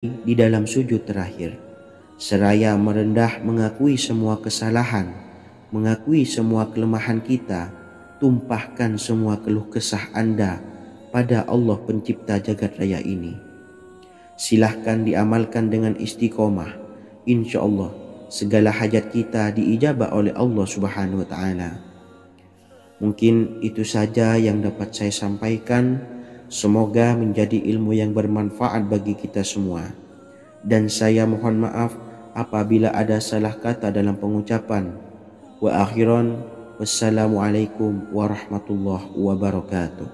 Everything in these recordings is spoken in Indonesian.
di dalam sujud terakhir, seraya merendah mengakui semua kesalahan, mengakui semua kelemahan kita, tumpahkan semua keluh kesah Anda pada Allah pencipta jagat raya ini. Silahkan diamalkan dengan istiqomah. Insya Allah segala hajat kita diijabah oleh Allah Subhanahu wa Ta'ala. Mungkin itu saja yang dapat saya sampaikan. Semoga menjadi ilmu yang bermanfaat bagi kita semua. Dan saya mohon maaf apabila ada salah kata dalam pengucapan. Wa akhiran, wassalamualaikum warahmatullahi wabarakatuh.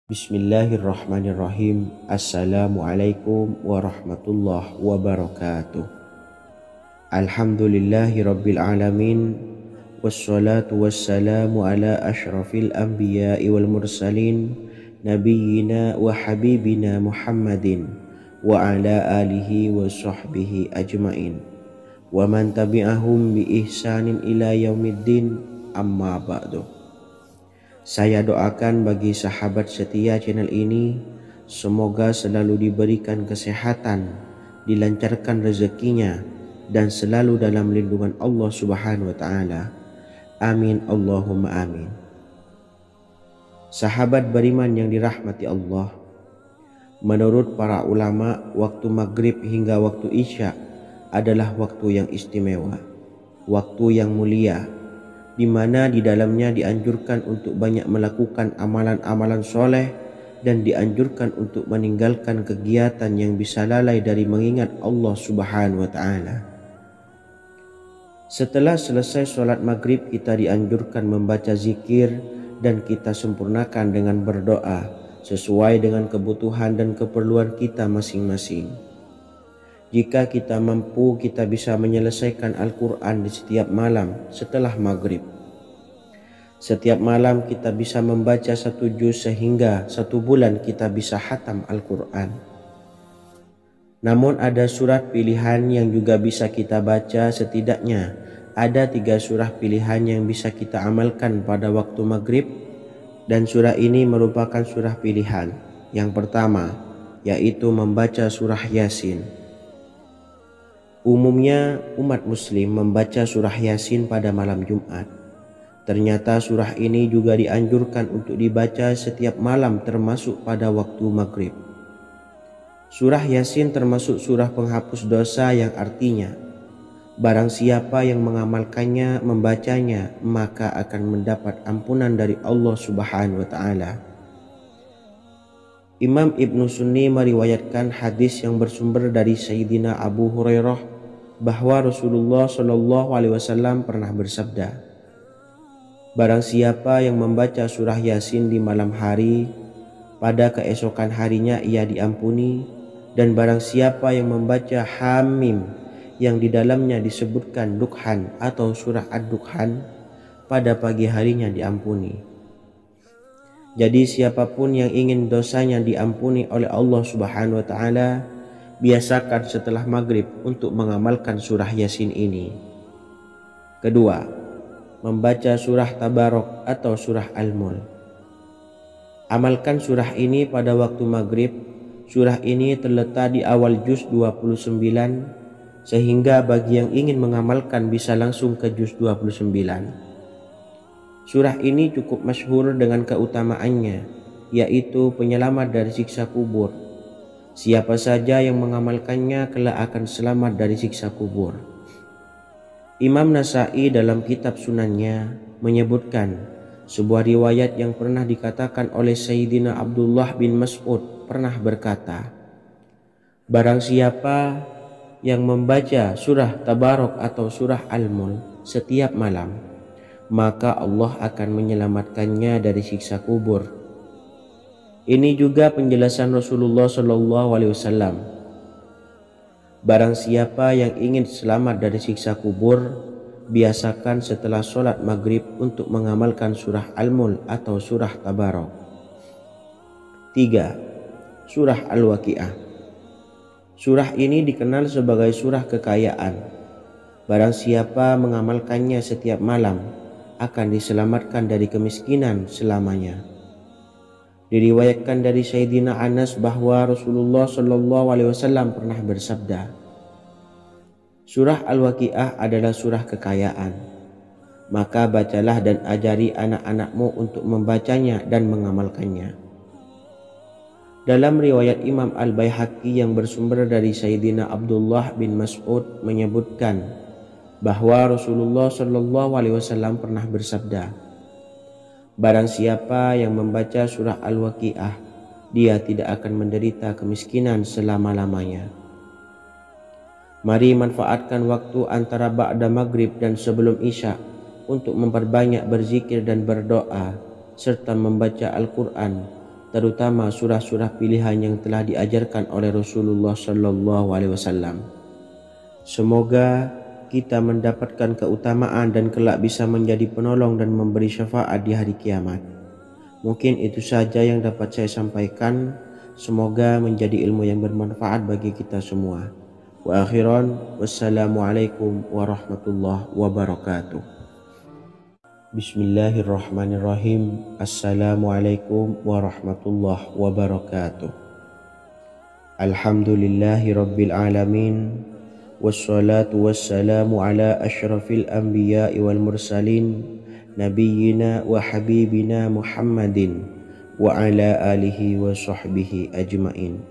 Bismillahirrahmanirrahim. Assalamualaikum warahmatullahi wabarakatuh. Alhamdulillahi rabbil alamin. Wassalatu wassalamu ala ashrafil anbiya'i wal mursalin Nabiyyina wa habibina Muhammadin wa ala alihi wa sahbihi ajmain wa man tabi'ahum bi ihsanin ila yaumiddin, amma ba'du. Saya doakan bagi sahabat setia channel ini, semoga selalu diberikan kesehatan, dilancarkan rezekinya, dan selalu dalam lindungan Allah Subhanahu wa Ta'ala. Amin Allahumma amin. Sahabat beriman yang dirahmati Allah, menurut para ulama, waktu maghrib hingga waktu isya adalah waktu yang istimewa, waktu yang mulia, di mana di dalamnya dianjurkan untuk banyak melakukan amalan-amalan soleh dan dianjurkan untuk meninggalkan kegiatan yang bisa lalai dari mengingat Allah Subhanahu wa Ta'ala. Setelah selesai sholat maghrib, kita dianjurkan membaca zikir dan kita sempurnakan dengan berdoa sesuai dengan kebutuhan dan keperluan kita masing-masing. Jika kita mampu, kita bisa menyelesaikan Al-Quran di setiap malam setelah maghrib. Setiap malam kita bisa membaca 1 juz sehingga 1 bulan kita bisa khatam Al-Quran. Namun ada surat pilihan yang juga bisa kita baca. Setidaknya ada 3 surah pilihan yang bisa kita amalkan pada waktu maghrib, dan surah ini merupakan surah pilihan. Yang pertama yaitu membaca surah Yasin. Umumnya umat muslim membaca surah Yasin pada malam Jumat. Ternyata surah ini juga dianjurkan untuk dibaca setiap malam termasuk pada waktu maghrib. Surah Yasin termasuk surah penghapus dosa, yang artinya barang siapa yang mengamalkannya, membacanya, maka akan mendapat ampunan dari Allah Subhanahu wa Ta'ala. Imam Ibnu Sunni meriwayatkan hadis yang bersumber dari Sayyidina Abu Hurairah bahwa Rasulullah Shallallahu Alaihi Wasallam pernah bersabda, barang siapa yang membaca surah Yasin di malam hari, pada keesokan harinya ia diampuni, dan barang siapa yang membaca Hamim yang di dalamnya disebutkan Dukhan atau surah Ad-Dukhan, pada pagi harinya diampuni. Jadi siapapun yang ingin dosanya diampuni oleh Allah Subhanahu wa Ta'ala, biasakan setelah maghrib untuk mengamalkan surah Yasin ini. Kedua, membaca surah Tabarok atau surah Al-Mulk. Amalkan surah ini pada waktu maghrib. Surah ini terletak di awal juz 29, sehingga bagi yang ingin mengamalkan bisa langsung ke juz 29. Surah ini cukup masyhur dengan keutamaannya, yaitu penyelamat dari siksa kubur. Siapa saja yang mengamalkannya kelak akan selamat dari siksa kubur. Imam Nasa'i dalam kitab Sunannya menyebutkan sebuah riwayat yang pernah dikatakan oleh Sayyidina Abdullah bin Mas'ud pernah berkata, barang siapa yang membaca surah Tabarok atau surah Al-Mulk setiap malam, maka Allah akan menyelamatkannya dari siksa kubur. Ini juga penjelasan Rasulullah Shallallahu Alaihi Wasallam. Barang siapa yang ingin selamat dari siksa kubur, biasakan setelah sholat maghrib untuk mengamalkan surah Al-Mulk atau surah Tabarok. 3. Surah Al-Waqi'ah. Surah ini dikenal sebagai surah kekayaan. Barang siapa mengamalkannya setiap malam akan diselamatkan dari kemiskinan selamanya. Diriwayatkan dari Sayyidina Anas bahwa Rasulullah Shallallahu Alaihi Wasallam pernah bersabda, surah Al-Waqiah adalah surah kekayaan. Maka bacalah dan ajari anak-anakmu untuk membacanya dan mengamalkannya. Dalam riwayat Imam Al-Baihaqi yang bersumber dari Sayyidina Abdullah bin Mas'ud menyebutkan bahwa Rasulullah Shallallahu Alaihi Wasallam pernah bersabda, barang siapa yang membaca surah Al-Waqiah, dia tidak akan menderita kemiskinan selama-lamanya. Mari manfaatkan waktu antara ba'da maghrib dan sebelum isya untuk memperbanyak berzikir dan berdoa serta membaca Al-Quran, terutama surah-surah pilihan yang telah diajarkan oleh Rasulullah Shallallahu Alaihi Wasallam. Semoga kita mendapatkan keutamaan dan kelak bisa menjadi penolong dan memberi syafaat di hari kiamat. Mungkin itu saja yang dapat saya sampaikan. Semoga menjadi ilmu yang bermanfaat bagi kita semua. Wa akhiran, wassalamualaikum warahmatullahi wabarakatuh. Bismillahirrahmanirrahim. Assalamualaikum warahmatullahi wabarakatuh. Alhamdulillahi rabbil alamin. Wassalatu wassalamu ala ashrafil anbiya'i wal mursalin, nabiyyina wa habibina Muhammadin wa ala alihi wa sahbihi ajmain.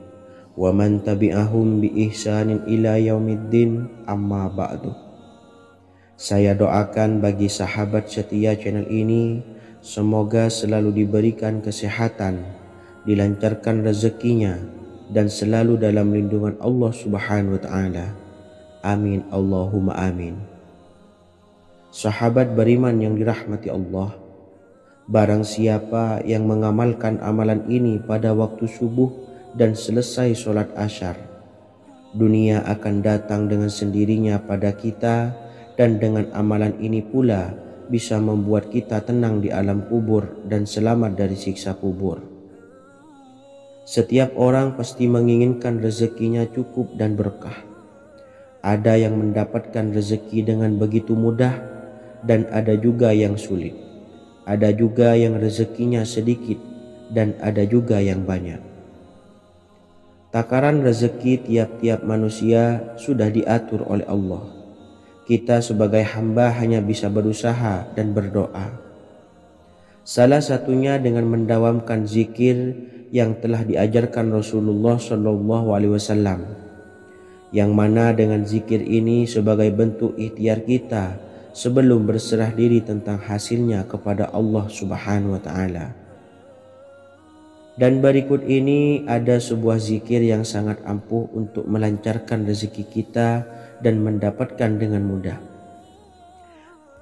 Wa man tabi'ahum bi ihsanin ila yaumiddin, amma ba'du. Saya doakan bagi sahabat setia channel ini, semoga selalu diberikan kesehatan, dilancarkan rezekinya, dan selalu dalam lindungan Allah Subhanahu wa Ta'ala. Amin Allahumma amin. Sahabat beriman yang dirahmati Allah, barang siapa yang mengamalkan amalan ini pada waktu subuh dan selesai sholat asyar, dunia akan datang dengan sendirinya pada kita, dan dengan amalan ini pula bisa membuat kita tenang di alam kubur dan selamat dari siksa kubur. Setiap orang pasti menginginkan rezekinya cukup dan berkah. Ada yang mendapatkan rezeki dengan begitu mudah, dan ada juga yang sulit. Ada juga yang rezekinya sedikit, dan ada juga yang banyak. Takaran rezeki tiap-tiap manusia sudah diatur oleh Allah. Kita sebagai hamba hanya bisa berusaha dan berdoa. Salah satunya dengan mendawamkan zikir yang telah diajarkan Rasulullah Shallallahu Alaihi Wasallam, yang mana dengan zikir ini sebagai bentuk ikhtiar kita sebelum berserah diri tentang hasilnya kepada Allah Subhanahu Wa Taala. Dan berikut ini ada sebuah zikir yang sangat ampuh untuk melancarkan rezeki kita dan mendapatkan dengan mudah.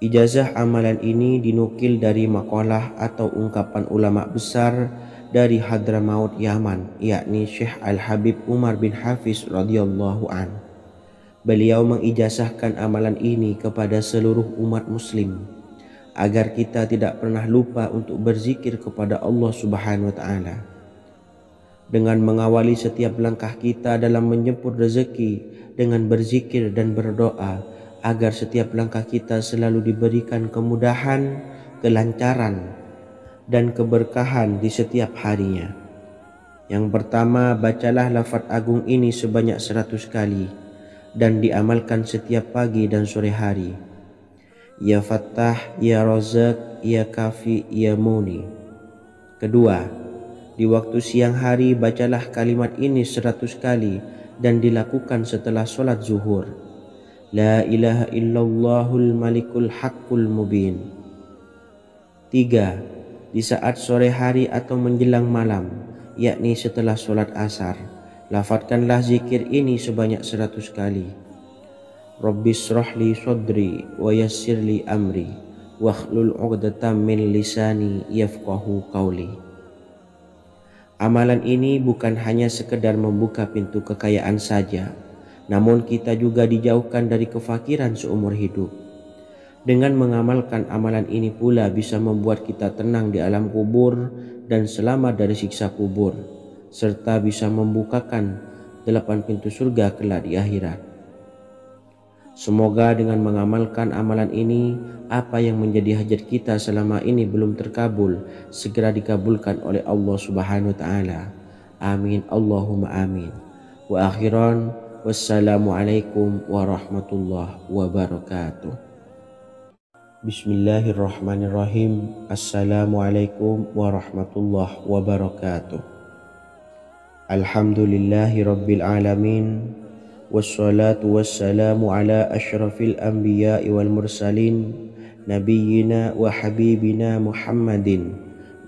Ijazah amalan ini dinukil dari makalah atau ungkapan ulama besar dari Hadramaut Yaman, yakni Syekh Al-Habib Umar bin Hafiz radhiyallahu an. Beliau mengijazahkan amalan ini kepada seluruh umat muslim agar kita tidak pernah lupa untuk berzikir kepada Allah Subhanahu wa Ta'ala. Dengan mengawali setiap langkah kita dalam menjemput rezeki dengan berzikir dan berdoa agar setiap langkah kita selalu diberikan kemudahan, kelancaran, dan keberkahan di setiap harinya. Yang pertama, bacalah lafaz agung ini sebanyak 100 kali dan diamalkan setiap pagi dan sore hari. Ya Fattah, Ya Razak, Ya Kafi, Ya Muni. Kedua, di waktu siang hari bacalah kalimat ini 100 kali dan dilakukan setelah sholat zuhur. La ilaha illallahul malikul haqqul mubin. 3. Di saat sore hari atau menjelang malam, yakni setelah sholat asar, lafadzkanlah zikir ini sebanyak 100 kali. Rabbishrahli sodri wa yassirli amri wakhlul 'uqdatam min lisani yafqahu qawli. Amalan ini bukan hanya sekedar membuka pintu kekayaan saja, namun kita juga dijauhkan dari kefakiran seumur hidup. Dengan mengamalkan amalan ini pula bisa membuat kita tenang di alam kubur dan selamat dari siksa kubur, serta bisa membukakan 8 pintu surga kelak di akhirat. Semoga dengan mengamalkan amalan ini, apa yang menjadi hajat kita selama ini belum terkabul, segera dikabulkan oleh Allah Subhanahu wa Ta'ala. Amin, Allahumma amin. Wa akhiran, wassalamualaikum warahmatullahi wabarakatuh. Bismillahirrahmanirrahim. Assalamualaikum warahmatullahi wabarakatuh. Alhamdulillahi rabbil alamin. Wassalatu wassalamu ala ashrafil anbiya'i wal mursalin, nabiyyina wa habibina Muhammadin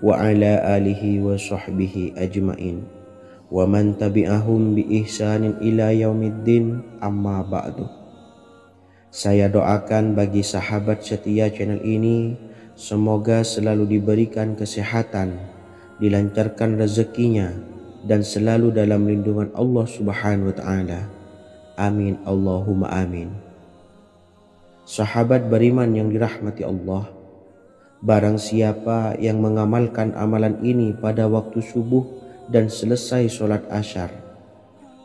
wa ala alihi wa sahbihi ajmain, wa man tabi'ahum bi ihsanin ila yaumiddin, amma ba'du. Saya doakan bagi sahabat setia channel ini, semoga selalu diberikan kesehatan, dilancarkan rezekinya, dan selalu dalam lindungan Allah Subhanahu wa Ta'ala. Amin, Allahumma amin. Sahabat beriman yang dirahmati Allah, barang siapa yang mengamalkan amalan ini pada waktu subuh dan selesai sholat asyar,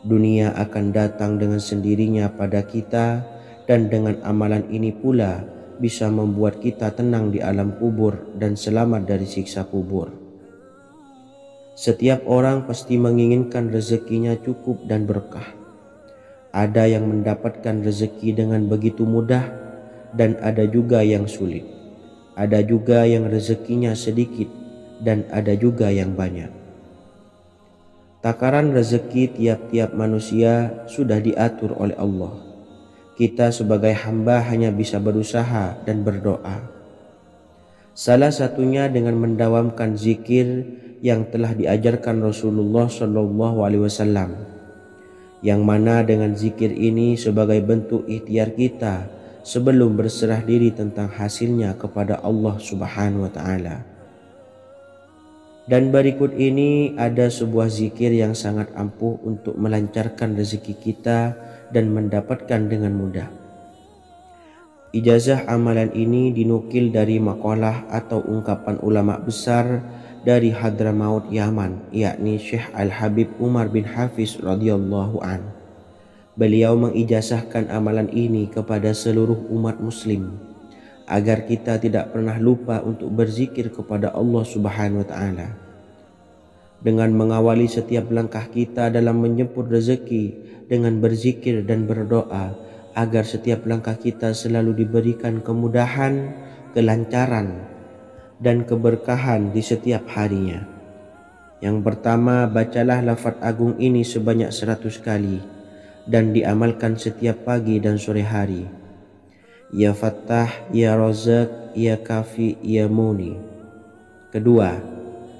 dunia akan datang dengan sendirinya pada kita, dan dengan amalan ini pula bisa membuat kita tenang di alam kubur dan selamat dari siksa kubur. Setiap orang pasti menginginkan rezekinya cukup dan berkah. Ada yang mendapatkan rezeki dengan begitu mudah, dan ada juga yang sulit. Ada juga yang rezekinya sedikit, dan ada juga yang banyak. Takaran rezeki tiap-tiap manusia sudah diatur oleh Allah. Kita sebagai hamba hanya bisa berusaha dan berdoa. Salah satunya dengan mendawamkan zikir yang telah diajarkan Rasulullah SAW, yang mana dengan zikir ini sebagai bentuk ikhtiar kita sebelum berserah diri tentang hasilnya kepada Allah Subhanahu wa Ta'ala. Dan berikut ini ada sebuah zikir yang sangat ampuh untuk melancarkan rezeki kita dan mendapatkan dengan mudah. Ijazah amalan ini dinukil dari makalah atau ungkapan ulama besar dari Hadramaut Yaman, yakni Syekh Al-Habib Umar bin Hafiz radhiyallahu an. Beliau mengijazahkan amalan ini kepada seluruh umat muslim agar kita tidak pernah lupa untuk berzikir kepada Allah Subhanahu wa Ta'ala. Dengan mengawali setiap langkah kita dalam menjemput rezeki dengan berzikir dan berdoa agar setiap langkah kita selalu diberikan kemudahan, kelancaran, dan keberkahan di setiap harinya. Yang pertama, bacalah lafaz agung ini sebanyak 100 kali dan diamalkan setiap pagi dan sore hari. Ya Fattah, Ya Razak, Ya Kafi, Ya Muni. Kedua,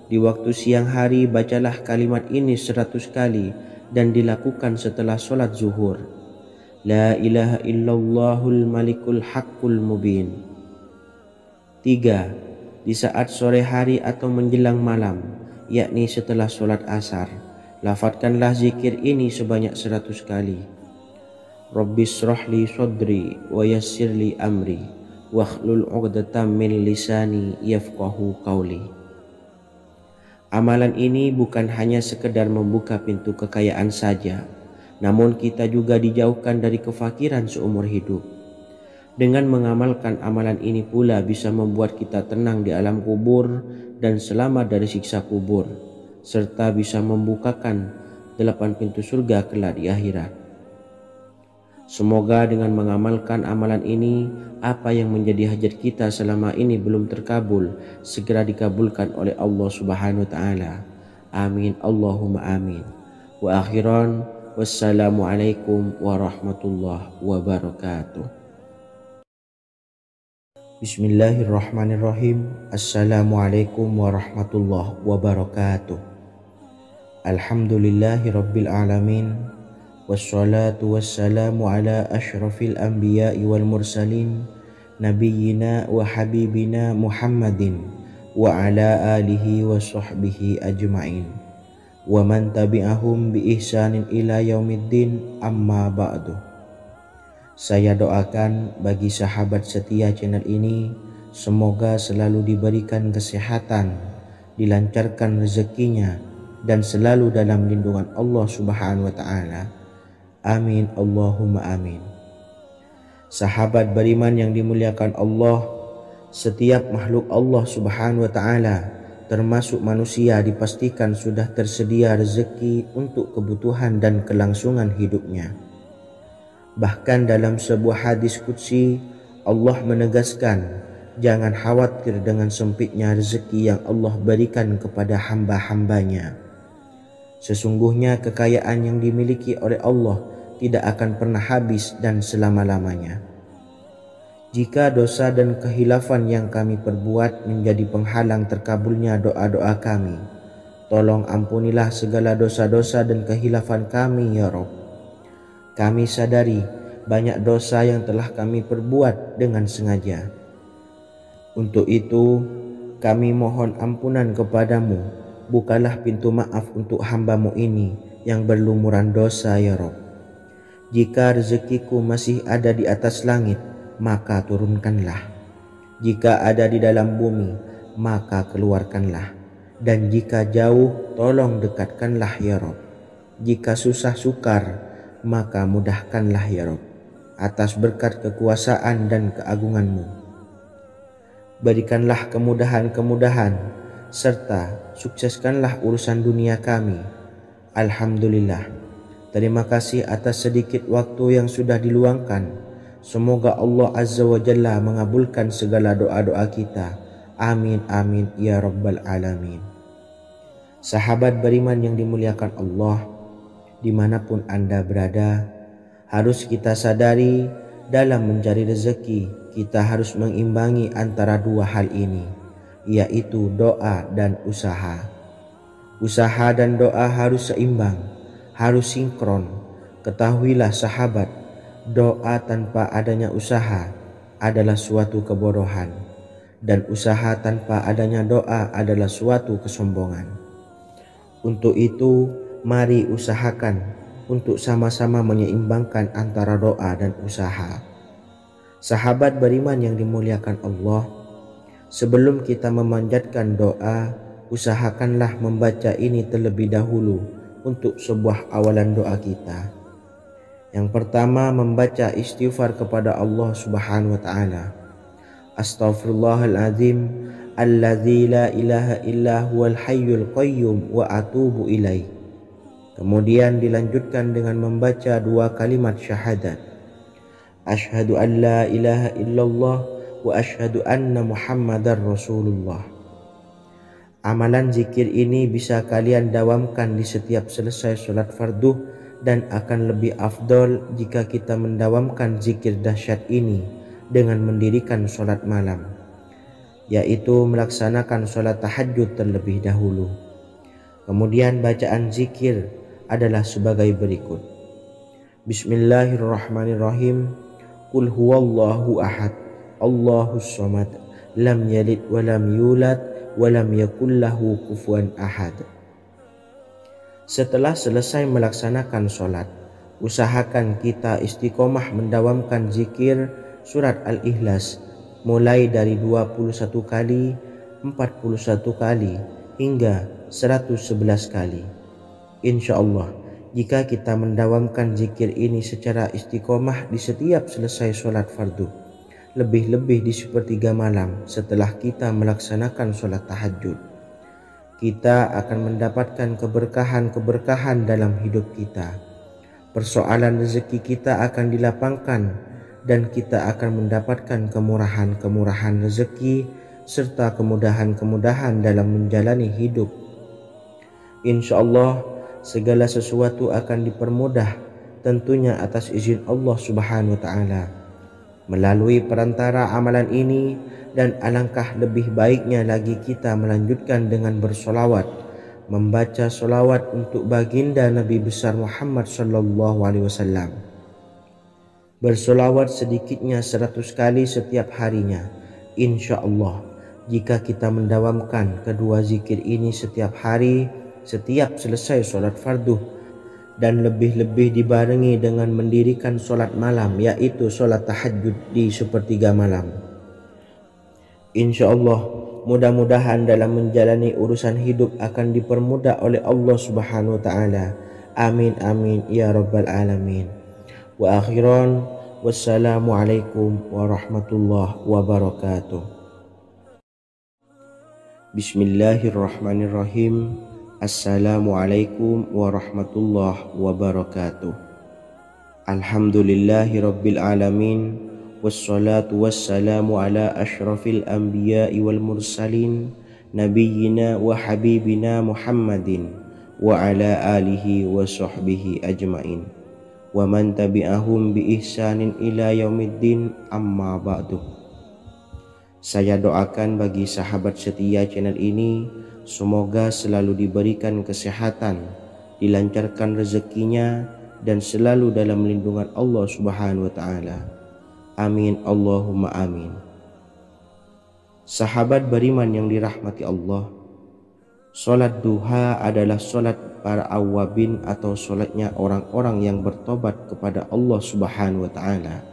di waktu siang hari bacalah kalimat ini 100 kali dan dilakukan setelah sholat zuhur. La ilaha illallahul malikul haqqul mubin. Tiga, di saat sore hari atau menjelang malam, yakni setelah sholat asar, lafadzkanlah zikir ini sebanyak 100 kali. Rabbis shrahli sodri wa yassirli amri wakhlul 'uqdatam min lisani yafqahu qawli. Amalan ini bukan hanya sekedar membuka pintu kekayaan saja, namun kita juga dijauhkan dari kefakiran seumur hidup. Dengan mengamalkan amalan ini pula bisa membuat kita tenang di alam kubur dan selamat dari siksa kubur, serta bisa membukakan 8 pintu surga kelak di akhirat. Semoga dengan mengamalkan amalan ini, apa yang menjadi hajat kita selama ini belum terkabul, segera dikabulkan oleh Allah Subhanahu wa Ta'ala. Amin, Allahumma amin. Wa akhiran, wassalamualaikum warahmatullahi wabarakatuh. Bismillahirrahmanirrahim. Assalamualaikum warahmatullahi wabarakatuh. Alhamdulillahi rabbil alamin. Wassalatu wassalamu ala ashrafil anbiya'i wal mursalin, nabiyyina wa habibina Muhammadin wa ala alihi wa sahbihi ajmain, wa man tabi'ahum bi ihsanin ila yaumiddin, amma ba'du. Saya doakan bagi sahabat setia channel ini, semoga selalu diberikan kesehatan, dilancarkan rezekinya, dan selalu dalam lindungan Allah Subhanahu wa Ta'ala. Amin, Allahumma amin. Sahabat beriman yang dimuliakan Allah, setiap makhluk Allah Subhanahu wa taala termasuk manusia dipastikan sudah tersedia rezeki untuk kebutuhan dan kelangsungan hidupnya. Bahkan dalam sebuah hadis qudsi Allah menegaskan, jangan khawatir dengan sempitnya rezeki yang Allah berikan kepada hamba-hambanya. Sesungguhnya kekayaan yang dimiliki oleh Allah tidak akan pernah habis dan selama-lamanya. Jika dosa dan kehilafan yang kami perbuat menjadi penghalang terkabulnya doa-doa kami, tolong ampunilah segala dosa-dosa dan kehilafan kami ya Rabb. Kami sadari banyak dosa yang telah kami perbuat dengan sengaja. Untuk itu kami mohon ampunan kepadamu, bukalah pintu maaf untuk hamba-Mu ini yang berlumuran dosa ya Rabb. Jika rezekiku masih ada di atas langit, maka turunkanlah. Jika ada di dalam bumi, maka keluarkanlah. Dan jika jauh, tolong dekatkanlah ya Rabb. Jika susah sukar, maka mudahkanlah ya Rabb, atas berkat kekuasaan dan keagungan-Mu. Berikanlah kemudahan-kemudahan, serta sukseskanlah urusan dunia kami. Alhamdulillah. Terima kasih atas sedikit waktu yang sudah diluangkan. Semoga Allah Azza wa Jalla mengabulkan segala doa-doa kita. Amin amin ya rabbal alamin. Sahabat beriman yang dimuliakan Allah, dimanapun Anda berada, harus kita sadari dalam mencari rezeki kita harus mengimbangi antara dua hal ini, yaitu doa dan usaha. Usaha dan doa harus seimbang, harus sinkron. Ketahuilah sahabat, doa tanpa adanya usaha adalah suatu kebodohan, dan usaha tanpa adanya doa adalah suatu kesombongan. Untuk itu, mari usahakan untuk sama-sama menyeimbangkan antara doa dan usaha. Sahabat beriman yang dimuliakan Allah, sebelum kita memanjatkan doa, usahakanlah membaca ini terlebih dahulu untuk sebuah awalan doa kita. Yang pertama, membaca istighfar kepada Allah Subhanahu wa taala. Astaghfirullahaladzim alladzi la ilaha illa huwal hayyul qayyum wa atubu ilaih. Kemudian dilanjutkan dengan membaca dua kalimat syahadat. Asyhadu an la ilaha illallah wa asyhadu anna Muhammadar Rasulullah. Amalan zikir ini bisa kalian dawamkan di setiap selesai sholat fardu, dan akan lebih afdol jika kita mendawamkan zikir dahsyat ini dengan mendirikan sholat malam, yaitu melaksanakan sholat tahajud terlebih dahulu. Kemudian bacaan zikir adalah sebagai berikut. Bismillahirrahmanirrahim. Qul huwallahu ahad, Allahus samad, lam yalid wa lam yulad wa lam yakul lahu kufuwan ahad. Setelah selesai melaksanakan sholat, usahakan kita istiqomah mendawamkan zikir surat Al-Ikhlas mulai dari 21 kali, 41 kali, hingga 111 kali. Insya Allah, jika kita mendawamkan zikir ini secara istiqomah di setiap selesai sholat fardu, lebih-lebih di sepertiga malam setelah kita melaksanakan sholat tahajud, kita akan mendapatkan keberkahan-keberkahan dalam hidup kita. Persoalan rezeki kita akan dilapangkan, dan kita akan mendapatkan kemurahan-kemurahan rezeki serta kemudahan-kemudahan dalam menjalani hidup. Insya Allah segala sesuatu akan dipermudah, tentunya atas izin Allah Subhanahu wa taala. Melalui perantara amalan ini, dan alangkah lebih baiknya lagi kita melanjutkan dengan bersolawat, membaca solawat untuk baginda Nabi besar Muhammad sallallahu alaihi wasallam. Bersolawat sedikitnya 100 kali setiap harinya. Insya Allah, jika kita mendawamkan kedua zikir ini setiap hari, setiap selesai sholat fardu, dan lebih-lebih dibarengi dengan mendirikan sholat malam, yaitu sholat tahajud di sepertiga malam, insya Allah mudah-mudahan dalam menjalani urusan hidup akan dipermudah oleh Allah Subhanahu wa taala. Amin amin ya rabbal alamin. Wa akhiran, Wassalamualaikum warahmatullahi wabarakatuh. Bismillahirrahmanirrahim. Assalamualaikum warahmatullahi wabarakatuh. Alhamdulillahi rabbil alamin. Wassalatu wassalamu ala ashrafil anbiya'i wal mursalin, nabiyyina wa habibina Muhammadin wa ala alihi wa sahbihi ajmain wa man tabi'ahum bi ihsanin ila yaumiddin, amma ba'du. Saya doakan bagi sahabat setia channel ini, semoga selalu diberikan kesehatan, dilancarkan rezekinya, dan selalu dalam lindungan Allah Subhanahu wa ta'ala. Amin Allahumma amin. Sahabat beriman yang dirahmati Allah, solat duha adalah solat para awabin atau solatnya orang-orang yang bertobat kepada Allah Subhanahu wa ta'ala.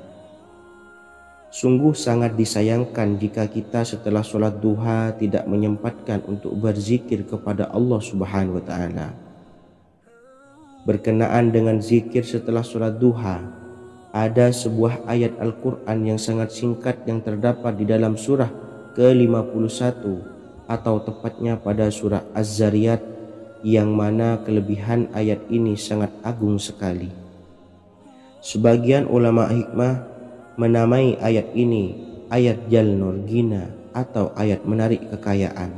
Sungguh sangat disayangkan jika kita setelah solat duha tidak menyempatkan untuk berzikir kepada Allah Subhanahu wa ta'ala. Berkenaan dengan zikir setelah solat duha, ada sebuah ayat Al-Quran yang sangat singkat yang terdapat di dalam surah ke-51 atau tepatnya pada surah Az-Zariyat, yang mana kelebihan ayat ini sangat agung sekali. Sebagian ulama hikmah menamai ayat ini ayat Jalnur Gina atau ayat menarik kekayaan.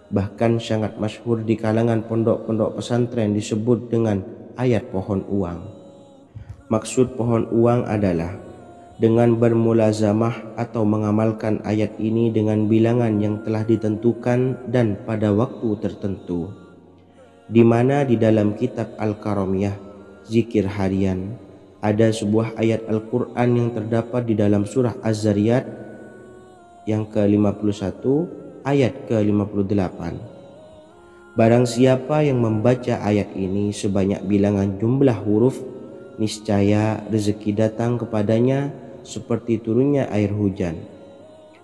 Bahkan sangat masyhur di kalangan pondok-pondok pesantren disebut dengan ayat pohon uang. Maksud pohon uang adalah dengan bermulazamah atau mengamalkan ayat ini dengan bilangan yang telah ditentukan dan pada waktu tertentu, di mana di dalam kitab Al-Karamiyah zikir harian ada sebuah ayat Al-Quran yang terdapat di dalam surah Az-Zariyat yang ke-51 ayat ke-58. Barang siapa yang membaca ayat ini sebanyak bilangan jumlah huruf, niscaya rezeki datang kepadanya seperti turunnya air hujan,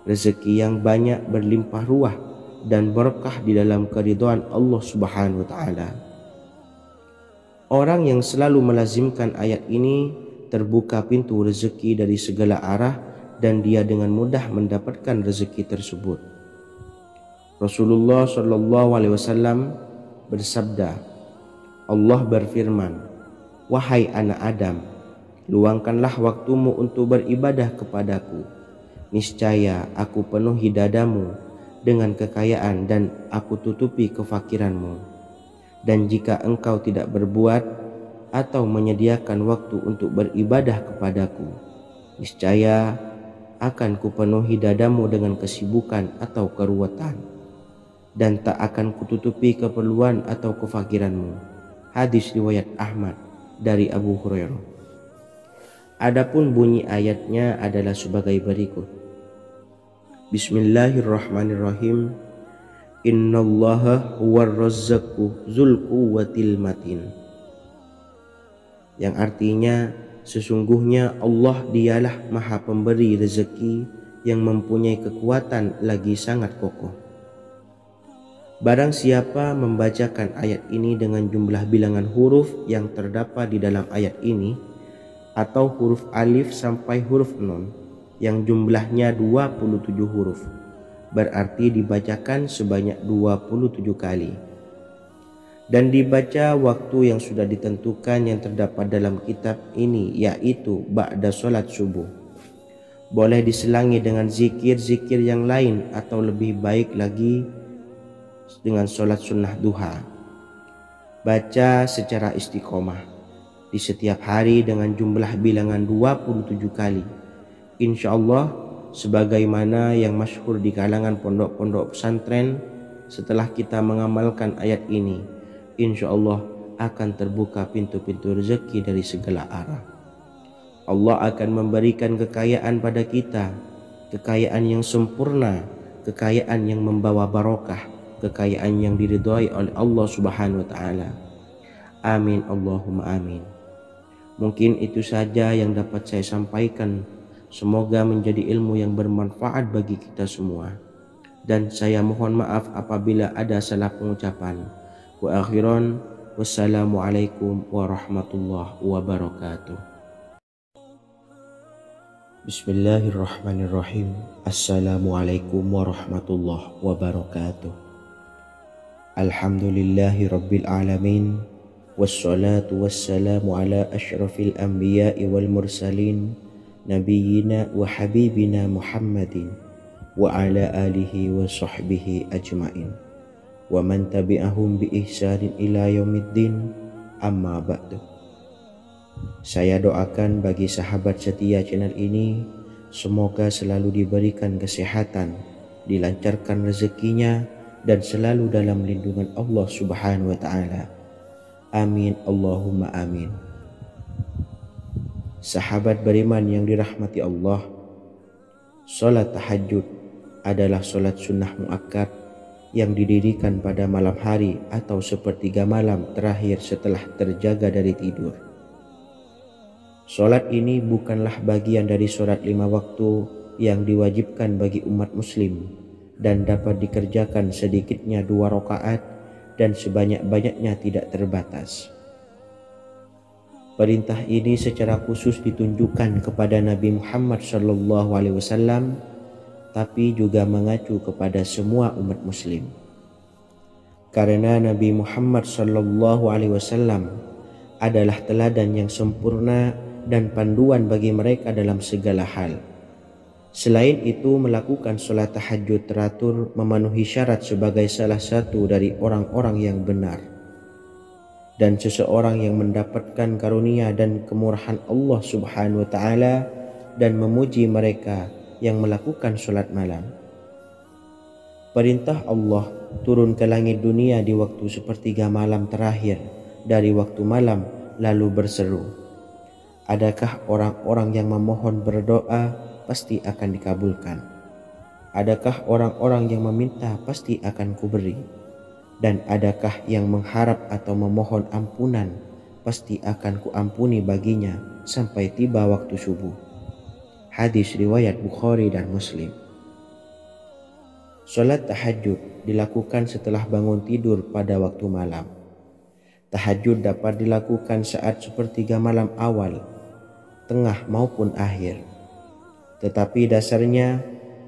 rezeki yang banyak berlimpah ruah dan berkah di dalam keridhaan Allah Subhanahu wa ta'ala. Orang yang selalu melazimkan ayat ini terbuka pintu rezeki dari segala arah dan dia dengan mudah mendapatkan rezeki tersebut. Rasulullah SAW bersabda, Allah berfirman, "Wahai anak Adam, luangkanlah waktumu untuk beribadah kepadaku. Niscaya aku penuhi dadamu dengan kekayaan dan aku tutupi kefakiranmu. Dan jika engkau tidak berbuat atau menyediakan waktu untuk beribadah kepadaku, niscaya akan kupenuhi dadamu dengan kesibukan atau keruwetan, dan tak akan kututupi keperluan atau kefakiranmu." Hadis riwayat Ahmad dari Abu Hurairah. Adapun bunyi ayatnya adalah sebagai berikut. Bismillahirrahmanirrahim. Innallaha huwar razzaqu dzul quwwatil matin. Yang artinya, sesungguhnya Allah dialah Maha Pemberi rezeki yang mempunyai kekuatan lagi sangat kokoh. Barang siapa membacakan ayat ini dengan jumlah bilangan huruf yang terdapat di dalam ayat ini, atau huruf alif sampai huruf nun yang jumlahnya 27 huruf, berarti dibacakan sebanyak 27 kali, dan dibaca waktu yang sudah ditentukan yang terdapat dalam kitab ini, yaitu ba'da sholat subuh. Boleh diselangi dengan zikir-zikir yang lain atau lebih baik lagi dengan sholat sunnah duha. Baca secara istiqomah di setiap hari dengan jumlah bilangan 27 kali. Insya Allah, sebagaimana yang masyhur di kalangan pondok-pondok pesantren, setelah kita mengamalkan ayat ini, insya Allah akan terbuka pintu-pintu rezeki dari segala arah. Allah akan memberikan kekayaan pada kita, kekayaan yang sempurna, kekayaan yang membawa barokah, kekayaan yang diridhai oleh Allah Subhanahu wa ta'ala. Amin Allahumma amin. Mungkin itu saja yang dapat saya sampaikan. Semoga menjadi ilmu yang bermanfaat bagi kita semua. Dan saya mohon maaf apabila ada salah pengucapan. Wa akhiran, wassalamualaikum warahmatullahi wabarakatuh. Bismillahirrahmanirrahim. Assalamualaikum warahmatullahi wabarakatuh. Alhamdulillahi rabbil alamin. Wassalatu wassalamu ala ashrafil anbiya'i wal mursalin, nabiyyina wa habibina Muhammadin wa ala alihi wa sahbihi ajmain wa man tabi'ahum bi ihsanin ila yaumiddin, amma ba'du. Saya doakan bagi sahabat setia channel ini, semoga selalu diberikan kesehatan, dilancarkan rezekinya, dan selalu dalam lindungan Allah Subhanahu wa ta'ala. Amin Allahumma amin. Sahabat beriman yang dirahmati Allah, salat tahajud adalah salat sunnah muakkad yang didirikan pada malam hari atau sepertiga malam terakhir setelah terjaga dari tidur. Salat ini bukanlah bagian dari salat 5 waktu yang diwajibkan bagi umat muslim dan dapat dikerjakan sedikitnya 2 rakaat dan sebanyak-banyaknya tidak terbatas. Perintah ini secara khusus ditunjukkan kepada Nabi Muhammad SAW, tapi juga mengacu kepada semua umat muslim. Karena Nabi Muhammad SAW adalah teladan yang sempurna dan panduan bagi mereka dalam segala hal. Selain itu, melakukan sholat tahajud teratur memenuhi syarat sebagai salah satu dari orang-orang yang benar. Dan seseorang yang mendapatkan karunia dan kemurahan Allah Subhanahu wa ta'ala dan memuji mereka yang melakukan sholat malam. Perintah Allah turun ke langit dunia di waktu sepertiga malam terakhir dari waktu malam lalu berseru, adakah orang-orang yang memohon berdoa pasti akan dikabulkan? Adakah orang-orang yang meminta pasti akan kuberi? Dan adakah yang mengharap atau memohon ampunan pasti akan kuampuni baginya sampai tiba waktu subuh? Hadis riwayat Bukhari dan Muslim. Salat tahajud dilakukan setelah bangun tidur pada waktu malam. Tahajud dapat dilakukan saat sepertiga malam awal, tengah maupun akhir. Tetapi dasarnya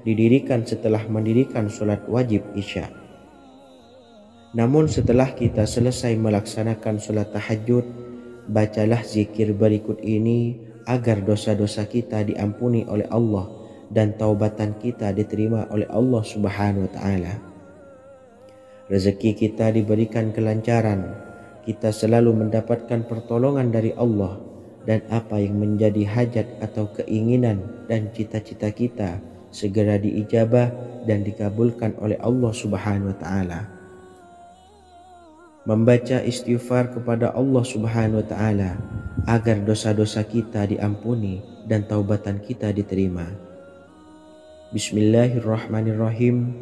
didirikan setelah mendirikan sholat wajib isya. Namun setelah kita selesai melaksanakan sholat tahajud, bacalah zikir berikut ini agar dosa-dosa kita diampuni oleh Allah dan taubatan kita diterima oleh Allah Subhanahu wa ta'ala. Rezeki kita diberikan kelancaran, kita selalu mendapatkan pertolongan dari Allah, dan apa yang menjadi hajat atau keinginan dan cita-cita kita segera diijabah dan dikabulkan oleh Allah Subhanahu wa ta'ala. Membaca istighfar kepada Allah Subhanahu wa ta'ala agar dosa-dosa kita diampuni dan taubatan kita diterima. Bismillahirrahmanirrahim.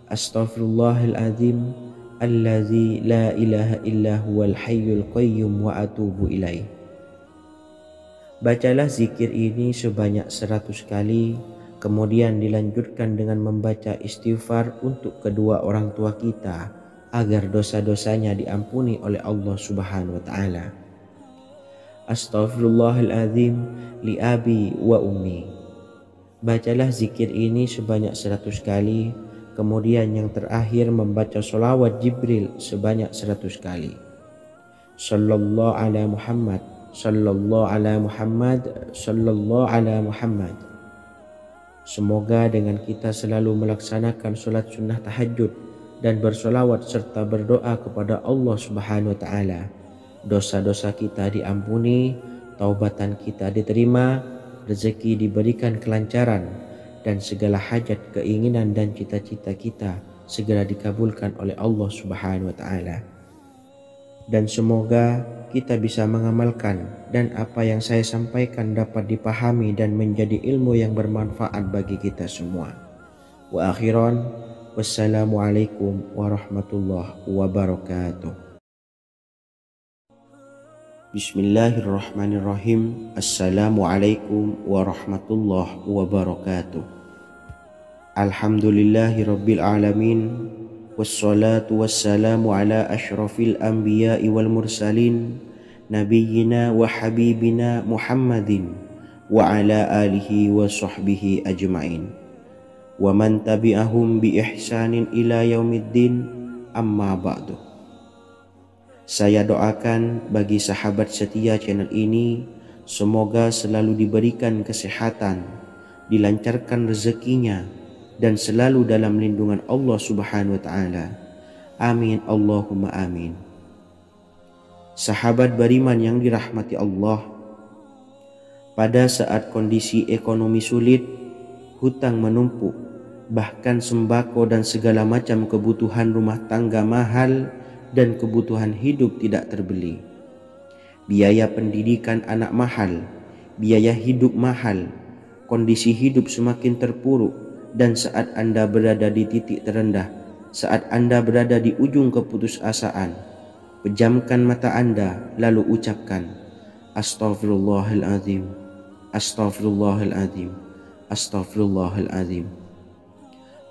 Astaghfirullahaladzim allazi la ilaha illa huwal hayyul qayyum wa atubu ilaih. Bacalah zikir ini sebanyak 100 kali, kemudian dilanjutkan dengan membaca istighfar untuk kedua orang tua kita agar dosa-dosanya diampuni oleh Allah Subhanahu wa ta'ala. Astaghfirullahaladzim li abi wa ummi. Bacalah zikir ini sebanyak 100 kali, kemudian yang terakhir membaca sholawat Jibril sebanyak 100 kali. Sallallahu ala Muhammad, sallallahu ala Muhammad, sallallahu ala Muhammad. Semoga dengan kita selalu melaksanakan sholat sunnah tahajud dan bersolawat serta berdoa kepada Allah Subhanahu wa ta'ala, dosa-dosa kita diampuni, taubatan kita diterima, rezeki diberikan kelancaran, dan segala hajat, keinginan dan cita-cita kita segera dikabulkan oleh Allah Subhanahu wa ta'ala. Dan semoga kita bisa mengamalkan dan apa yang saya sampaikan dapat dipahami dan menjadi ilmu yang bermanfaat bagi kita semua. Wa akhiran, wassalamualaikum warahmatullahi wabarakatuh. Bismillahirrahmanirrahim. Assalamualaikum warahmatullahi wabarakatuh. Alhamdulillahi rabbil alamin. Wassalatu wassalamu ala ashrafil anbiya'i wal mursalin, nabiyyina wa habibina Muhammadin wa ala alihi wa sahbihi ajma'in wa man tabi'ahum bi ihsanin ila yaumiddin, amma ba'du. Saya doakan bagi sahabat setia channel ini, semoga selalu diberikan kesehatan, dilancarkan rezekinya, dan selalu dalam lindungan Allah Subhanahu wa Ta'ala. Amin Allahumma amin. Sahabat beriman yang dirahmati Allah, pada saat kondisi ekonomi sulit, hutang menumpuk, bahkan sembako dan segala macam kebutuhan rumah tangga mahal dan kebutuhan hidup tidak terbeli. Biaya pendidikan anak mahal, biaya hidup mahal, kondisi hidup semakin terpuruk, dan saat Anda berada di titik terendah, saat Anda berada di ujung keputusasaan, pejamkan mata Anda lalu ucapkan Astaghfirullahaladzim, Astaghfirullahaladzim, Astaghfirullahaladzim.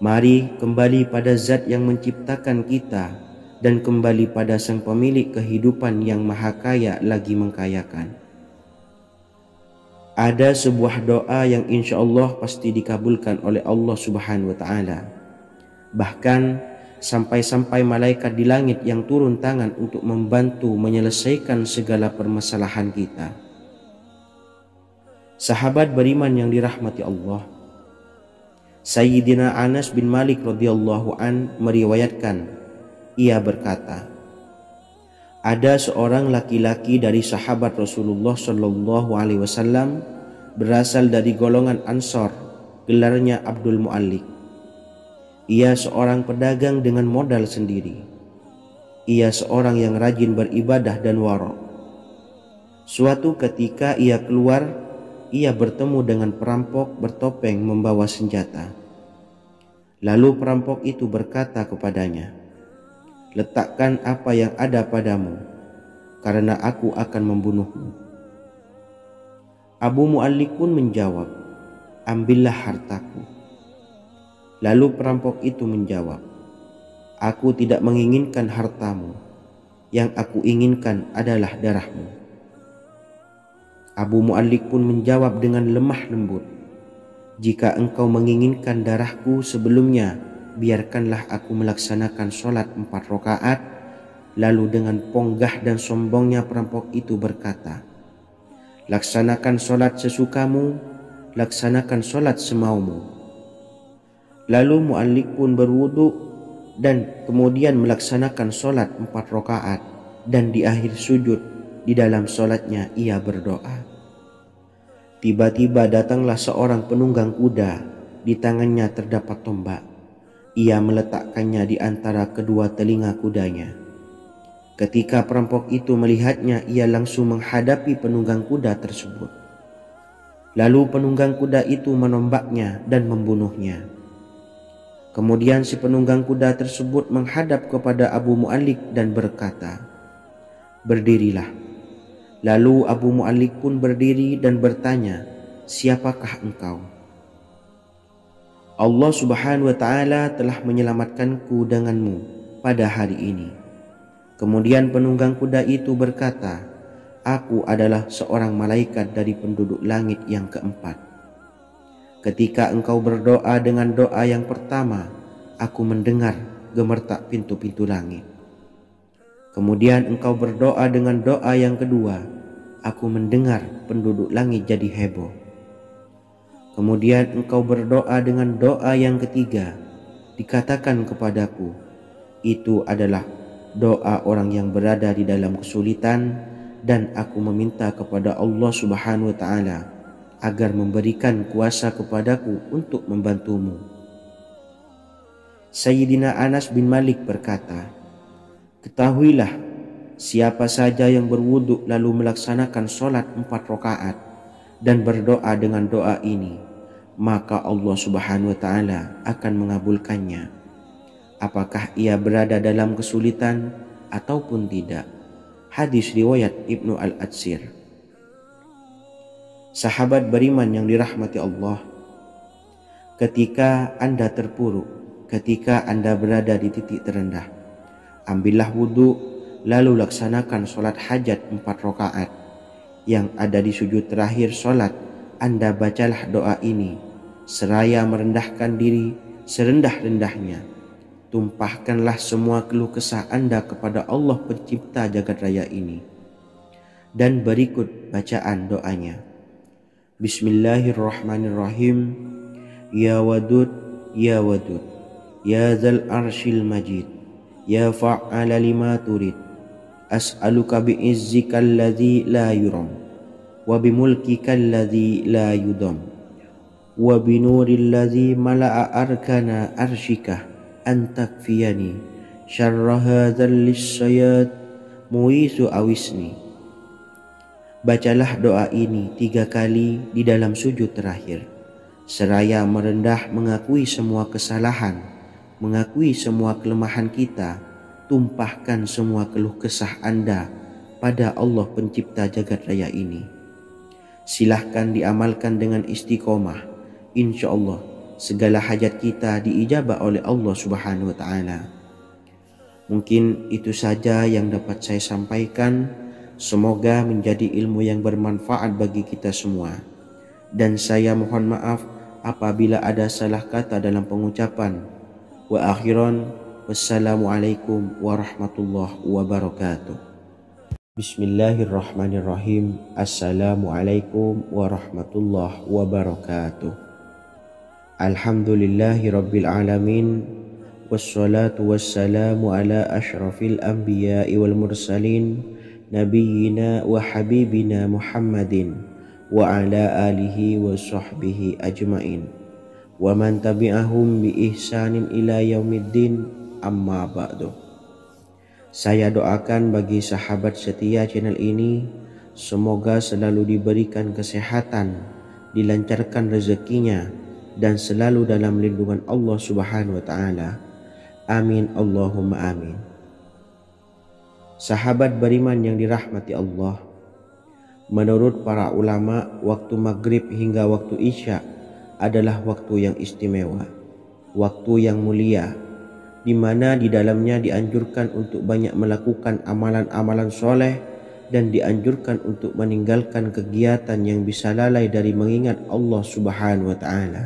Mari kembali pada Zat yang menciptakan kita dan kembali pada Sang Pemilik kehidupan yang maha kaya lagi mengkayakan. Ada sebuah doa yang insya Allah pasti dikabulkan oleh Allah Subhanahu wa Ta'ala. Bahkan sampai-sampai malaikat di langit yang turun tangan untuk membantu menyelesaikan segala permasalahan kita. Sahabat beriman yang dirahmati Allah, Sayyidina Anas bin Malik radhiyallahu an meriwayatkan, ia berkata, ada seorang laki-laki dari sahabat Rasulullah Shallallahu Alaihi Wasallam berasal dari golongan Ansor, gelarnya Abdul Mu'allik. Ia seorang pedagang dengan modal sendiri. Ia seorang yang rajin beribadah dan wara'. Suatu ketika ia keluar, ia bertemu dengan perampok bertopeng membawa senjata. Lalu perampok itu berkata kepadanya, letakkan apa yang ada padamu, karena aku akan membunuhmu. Abu Mu'allik pun menjawab, ambillah hartaku. Lalu perampok itu menjawab, aku tidak menginginkan hartamu, yang aku inginkan adalah darahmu. Abu Mu'allik pun menjawab dengan lemah lembut, jika engkau menginginkan darahku sebelumnya, biarkanlah aku melaksanakan sholat 4 rakaat. Lalu dengan ponggah dan sombongnya perampok itu berkata, laksanakan sholat sesukamu, laksanakan sholat semaumu. Lalu Mu'allik pun berwudu dan kemudian melaksanakan sholat 4 rakaat, dan di akhir sujud di dalam sholatnya ia berdoa. Tiba-tiba datanglah seorang penunggang kuda, di tangannya terdapat tombak. Ia meletakkannya di antara kedua telinga kudanya. Ketika perampok itu melihatnya, ia langsung menghadapi penunggang kuda tersebut. Lalu penunggang kuda itu menombaknya dan membunuhnya. Kemudian si penunggang kuda tersebut menghadap kepada Abu Mu'allik dan berkata, berdirilah. Lalu Abu Mu'allik pun berdiri dan bertanya, siapakah engkau? Allah Subhanahu wa Ta'ala telah menyelamatkanku denganmu pada hari ini. Kemudian penunggang kuda itu berkata, aku adalah seorang malaikat dari penduduk langit yang keempat. Ketika engkau berdoa dengan doa yang pertama, aku mendengar gemertak pintu-pintu langit. Kemudian engkau berdoa dengan doa yang kedua, aku mendengar penduduk langit jadi heboh. Kemudian engkau berdoa dengan doa yang ketiga, dikatakan kepadaku, itu adalah doa orang yang berada di dalam kesulitan, dan aku meminta kepada Allah Subhanahu wa Ta'ala agar memberikan kuasa kepadaku untuk membantumu. Sayyidina Anas bin Malik berkata, ketahuilah, siapa saja yang berwudu lalu melaksanakan sholat 4 rakaat dan berdoa dengan doa ini, maka Allah Subhanahu wa Ta'ala akan mengabulkannya, apakah ia berada dalam kesulitan ataupun tidak. Hadis riwayat Ibnu Al-Atsir. Sahabat beriman yang dirahmati Allah, ketika Anda terpuruk, ketika Anda berada di titik terendah, ambillah wudhu, lalu laksanakan sholat hajat 4 rakaat. Yang ada di sujud terakhir sholat Anda bacalah doa ini seraya merendahkan diri serendah-rendahnya. Tumpahkanlah semua keluh kesah Anda kepada Allah pencipta jagat raya ini. Dan berikut bacaan doanya. Bismillahirrahmanirrahim. Ya Wadud, Ya Wadud, Ya Dzal Arsyil Majid, Ya Fa'ala lima turid, as'aluka bi'izzikal ladzi la yuram, wa bimulkikal ladzi la yudam, wa binuril ladzi mala'a arkana arsyika an takfiyani syarra hadzal lisyayat muisu awisni. Bacalah doa ini 3 kali di dalam sujud terakhir, seraya merendah mengakui semua kesalahan, mengakui semua kelemahan kita. Tumpahkan semua keluh kesah Anda pada Allah pencipta jagat raya ini. Silahkan diamalkan dengan istiqomah. Insya Allah segala hajat kita diijabah oleh Allah Subhanahu wa Ta'ala. Mungkin itu saja yang dapat saya sampaikan. Semoga menjadi ilmu yang bermanfaat bagi kita semua. Dan saya mohon maaf apabila ada salah kata dalam pengucapan. Wa akhiran, wassalamualaikum warahmatullahi wabarakatuh. Bismillahirrahmanirrahim. Assalamualaikum warahmatullahi wabarakatuh. Alhamdulillahi rabbil alamin. Wassalatu wassalamu ala ashrafil anbiya'i wal mursalin, Nabiyyina wa habibina Muhammadin wa ala alihi wa sahbihi ajmain wa man tabi'ahum bi ihsanin ila yaumiddin, amma ba'du. Saya doakan bagi sahabat setia channel ini, semoga selalu diberikan kesehatan, dilancarkan rezekinya, dan selalu dalam lindungan Allah Subhanahu wa Ta'ala. Amin Allahumma amin. Sahabat beriman yang dirahmati Allah, menurut para ulama, waktu maghrib hingga waktu isya adalah waktu yang istimewa, waktu yang mulia, di mana di dalamnya dianjurkan untuk banyak melakukan amalan-amalan soleh dan dianjurkan untuk meninggalkan kegiatan yang bisa lalai dari mengingat Allah Subhanahu wa Ta'ala.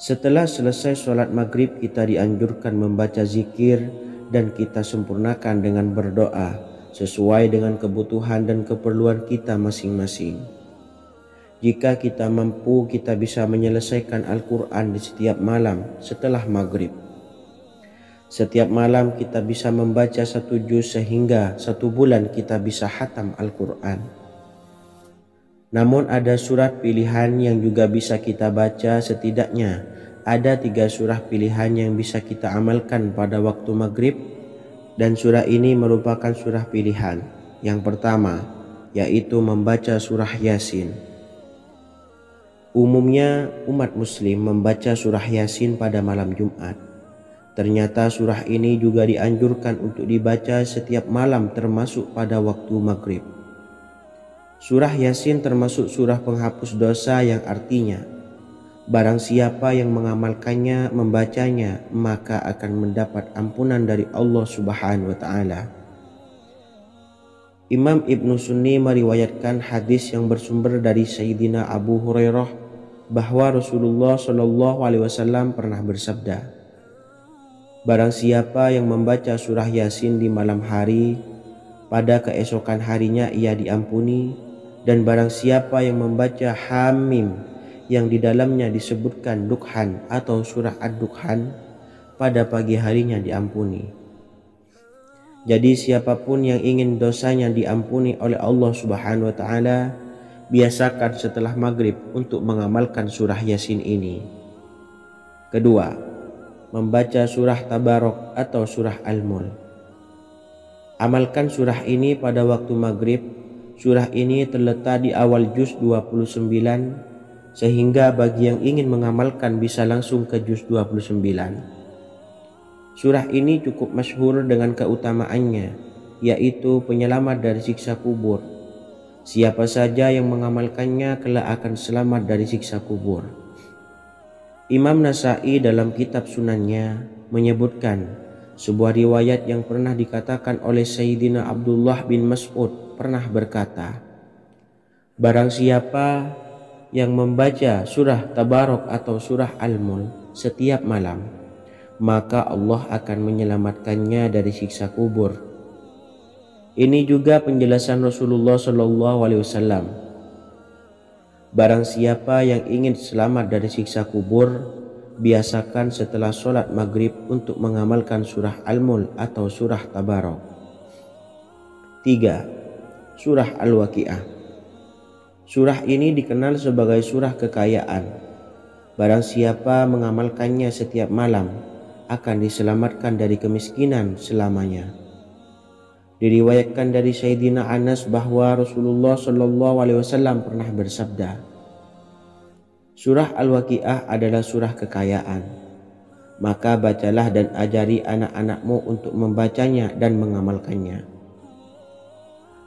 Setelah selesai sholat maghrib, kita dianjurkan membaca zikir dan kita sempurnakan dengan berdoa sesuai dengan kebutuhan dan keperluan kita masing-masing. Jika kita mampu, kita bisa menyelesaikan Al-Quran di setiap malam setelah maghrib. Setiap malam kita bisa membaca 1 juz sehingga 1 bulan kita bisa khatam Al-Quran. Namun ada surat pilihan yang juga bisa kita baca. Setidaknya ada 3 surah pilihan yang bisa kita amalkan pada waktu maghrib, dan surah ini merupakan surah pilihan. Yang pertama yaitu membaca surah Yasin. Umumnya umat muslim membaca surah Yasin pada malam Jumat. Ternyata surah ini juga dianjurkan untuk dibaca setiap malam termasuk pada waktu maghrib. Surah Yasin termasuk surah penghapus dosa yang artinya barang siapa yang mengamalkannya, membacanya, maka akan mendapat ampunan dari Allah Subhanahu wa Ta'ala. Imam Ibnu Sunni meriwayatkan hadis yang bersumber dari Sayyidina Abu Hurairah bahwa Rasulullah Shallallahu Alaihi Wasallam pernah bersabda, barang siapa yang membaca surah Yasin di malam hari, pada keesokan harinya ia diampuni, dan barang siapa yang membaca Hamim yang di dalamnya disebutkan Dukhan atau surah Ad-Dukhan, pada pagi harinya diampuni. Jadi siapapun yang ingin dosanya diampuni oleh Allah Subhanahu wa Ta'ala, biasakan setelah maghrib untuk mengamalkan surah Yasin ini. Kedua, membaca surah Tabarok atau surah Al-Mulk. Amalkan surah ini pada waktu maghrib. Surah ini terletak di awal juz 29, sehingga bagi yang ingin mengamalkan bisa langsung ke juz 29. Surah ini cukup masyhur dengan keutamaannya, yaitu penyelamat dari siksa kubur. Siapa saja yang mengamalkannya kelak akan selamat dari siksa kubur. Imam Nasa'i dalam kitab Sunannya menyebutkan sebuah riwayat yang pernah dikatakan oleh Sayyidina Abdullah bin Mas'ud pernah berkata, Barang siapa yang membaca surah Tabarok atau surah Al-Mulk setiap malam, maka Allah akan menyelamatkannya dari siksa kubur. Ini juga penjelasan Rasulullah SAW. Barang siapa yang ingin selamat dari siksa kubur, biasakan setelah sholat maghrib untuk mengamalkan surah Al-Mulk atau surah Tabarok. 3. Surah Al-Waqiah. Surah ini dikenal sebagai surah kekayaan. Barang siapa mengamalkannya setiap malam, akan diselamatkan dari kemiskinan selamanya. Diriwayatkan dari Sayyidina Anas bahwa Rasulullah SAW pernah bersabda, surah Al-Waqiah adalah surah kekayaan. Maka bacalah dan ajari anak-anakmu untuk membacanya dan mengamalkannya.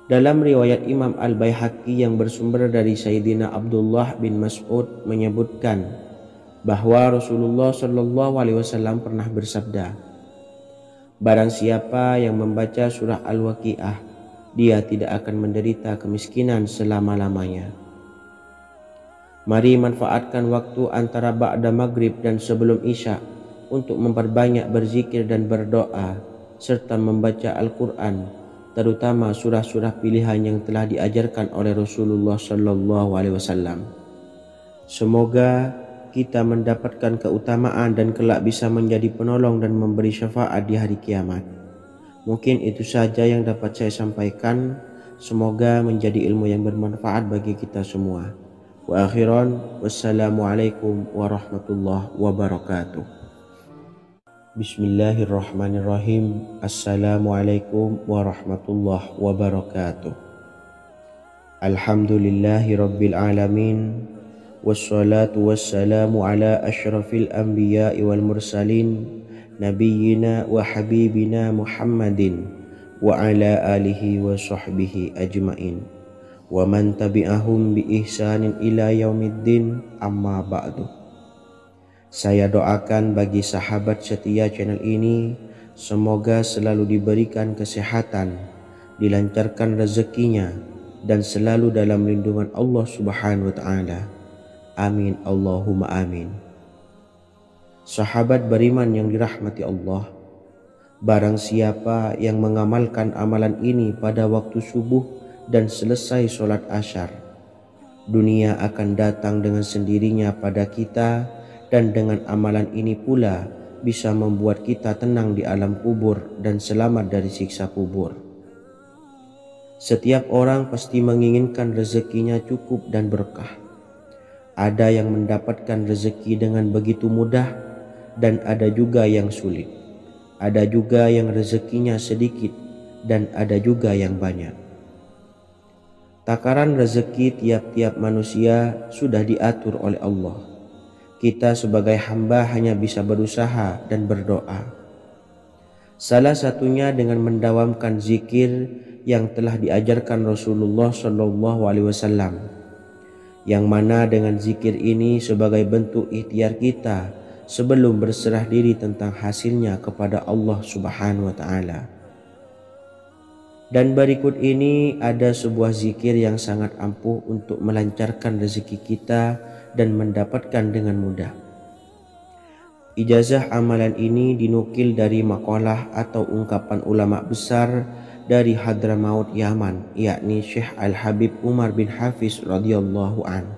Dalam riwayat Imam Al-Baihaqi yang bersumber dari Sayyidina Abdullah bin Mas'ud menyebutkan bahwa Rasulullah SAW pernah bersabda, barang siapa yang membaca surah Al-Waqiah, dia tidak akan menderita kemiskinan selama-lamanya. Mari manfaatkan waktu antara ba'da maghrib dan sebelum isya untuk memperbanyak berzikir dan berdoa serta membaca Al-Quran, terutama surah-surah pilihan yang telah diajarkan oleh Rasulullah SAW. Semoga kita mendapatkan keutamaan dan kelak bisa menjadi penolong dan memberi syafaat di hari kiamat. Mungkin itu saja yang dapat saya sampaikan. Semoga menjadi ilmu yang bermanfaat bagi kita semua. Wa akhiran, wassalamualaikum warahmatullahi wabarakatuh. Bismillahirrahmanirrahim. Assalamualaikum warahmatullahi wabarakatuh. Alhamdulillahi rabbil alamin. Wassalatu wassalamu ala ashrafil anbiya'i wal mursalin nabiyyina wa habibina Muhammadin wa ala alihi wa sahbihi ajmain wa man tabi'ahum bi ihsanin ila yaumiddin, amma ba'du. Saya doakan bagi sahabat setia channel ini, semoga selalu diberikan kesehatan, dilancarkan rezekinya, dan selalu dalam lindungan Allah Subhanahu wa ta'ala. Amin Allahumma amin. Sahabat beriman yang dirahmati Allah, barang siapa yang mengamalkan amalan ini pada waktu subuh dan selesai sholat asyar, dunia akan datang dengan sendirinya pada kita, dan dengan amalan ini pula bisa membuat kita tenang di alam kubur dan selamat dari siksa kubur. Setiap orang pasti menginginkan rezekinya cukup dan berkah. Ada yang mendapatkan rezeki dengan begitu mudah dan ada juga yang sulit. Ada juga yang rezekinya sedikit dan ada juga yang banyak. Takaran rezeki tiap-tiap manusia sudah diatur oleh Allah. Kita sebagai hamba hanya bisa berusaha dan berdoa. Salah satunya dengan mendawamkan zikir yang telah diajarkan Rasulullah SAW. Yang mana dengan zikir ini sebagai bentuk ikhtiar kita sebelum berserah diri tentang hasilnya kepada Allah Subhanahu wa ta'ala. Dan berikut ini ada sebuah zikir yang sangat ampuh untuk melancarkan rezeki kita dan mendapatkan dengan mudah. Ijazah amalan ini dinukil dari makalah atau ungkapan ulama besar dari Hadramaut Yaman, yakni Syekh Al-Habib Umar bin Hafiz radhiyallahu an.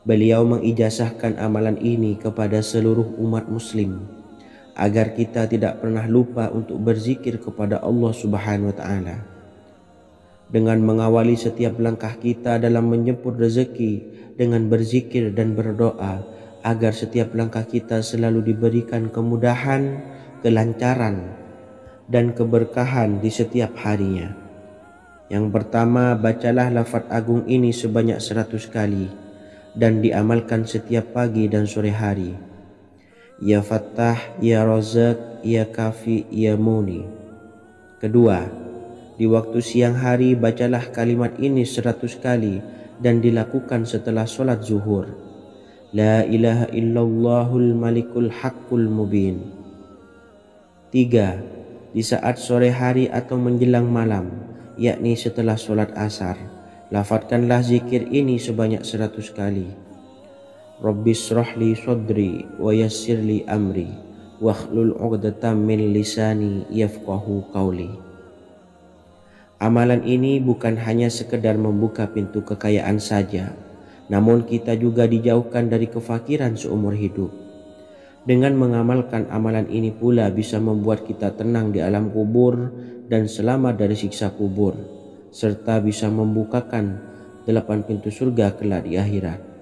Beliau mengijazahkan amalan ini kepada seluruh umat muslim agar kita tidak pernah lupa untuk berzikir kepada Allah Subhanahu wa ta'ala. Dengan mengawali setiap langkah kita dalam menjemput rezeki dengan berzikir dan berdoa agar setiap langkah kita selalu diberikan kemudahan, kelancaran, dan keberkahan di setiap harinya. Yang pertama, bacalah lafaz agung ini sebanyak 100 kali dan diamalkan setiap pagi dan sore hari. Ya Fattah, Ya Razak, Ya Kafi, Ya Muni. Kedua, di waktu siang hari bacalah kalimat ini 100 kali dan dilakukan setelah sholat zuhur. La ilaha illallahul malikul haqqul mubin. 3. Di saat sore hari atau menjelang malam, yakni setelah sholat asar, Lafadzkanlah zikir ini sebanyak 100 kali. Rabbishrahli sadri wa yassirli amri wakhlul 'uqdatam min lisani yafqahu qawli. Amalan ini bukan hanya sekedar membuka pintu kekayaan saja, namun kita juga dijauhkan dari kefakiran seumur hidup. Dengan mengamalkan amalan ini pula bisa membuat kita tenang di alam kubur dan selamat dari siksa kubur, serta bisa membukakan 8 pintu surga kelak di akhirat.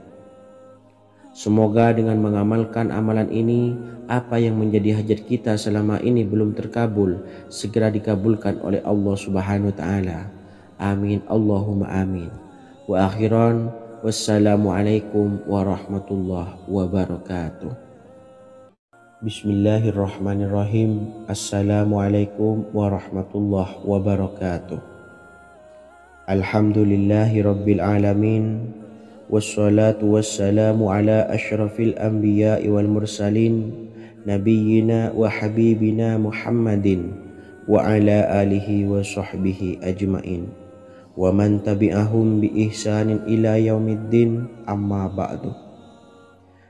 Semoga dengan mengamalkan amalan ini, apa yang menjadi hajat kita selama ini belum terkabul, segera dikabulkan oleh Allah Subhanahu wa Ta'ala. Amin, Allahumma amin. Wa akhiran, wassalamualaikum warahmatullahi wabarakatuh. Bismillahirrahmanirrahim. Assalamualaikum warahmatullahi wabarakatuh. Alhamdulillahi rabbil alamin. Wassalatu wassalamu ala ashrafil anbiya'i wal mursalin nabiyyina wa habibina Muhammadin wa ala alihi wa sahbihi ajmain wa man tabi'ahum bi ihsanin ila yaumiddin, amma ba'du.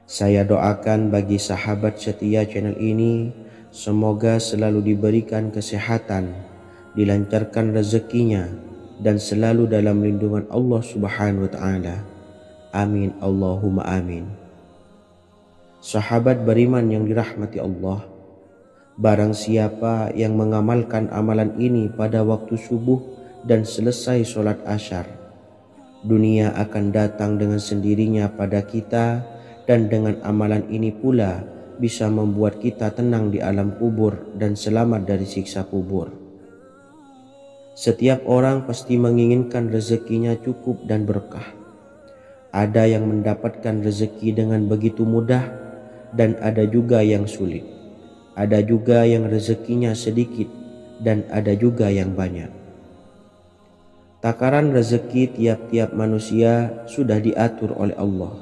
Saya doakan bagi sahabat setia channel ini, semoga selalu diberikan kesehatan, dilancarkan rezekinya, dan selalu dalam lindungan Allah Subhanahu wa Ta'ala. Amin, Allahumma amin. Sahabat beriman yang dirahmati Allah, barang siapa yang mengamalkan amalan ini pada waktu subuh dan selesai sholat asyar, dunia akan datang dengan sendirinya pada kita, dan dengan amalan ini pula bisa membuat kita tenang di alam kubur dan selamat dari siksa kubur. Setiap orang pasti menginginkan rezekinya cukup dan berkah. Ada yang mendapatkan rezeki dengan begitu mudah, dan ada juga yang sulit. Ada juga yang rezekinya sedikit, dan ada juga yang banyak. Takaran rezeki tiap-tiap manusia sudah diatur oleh Allah.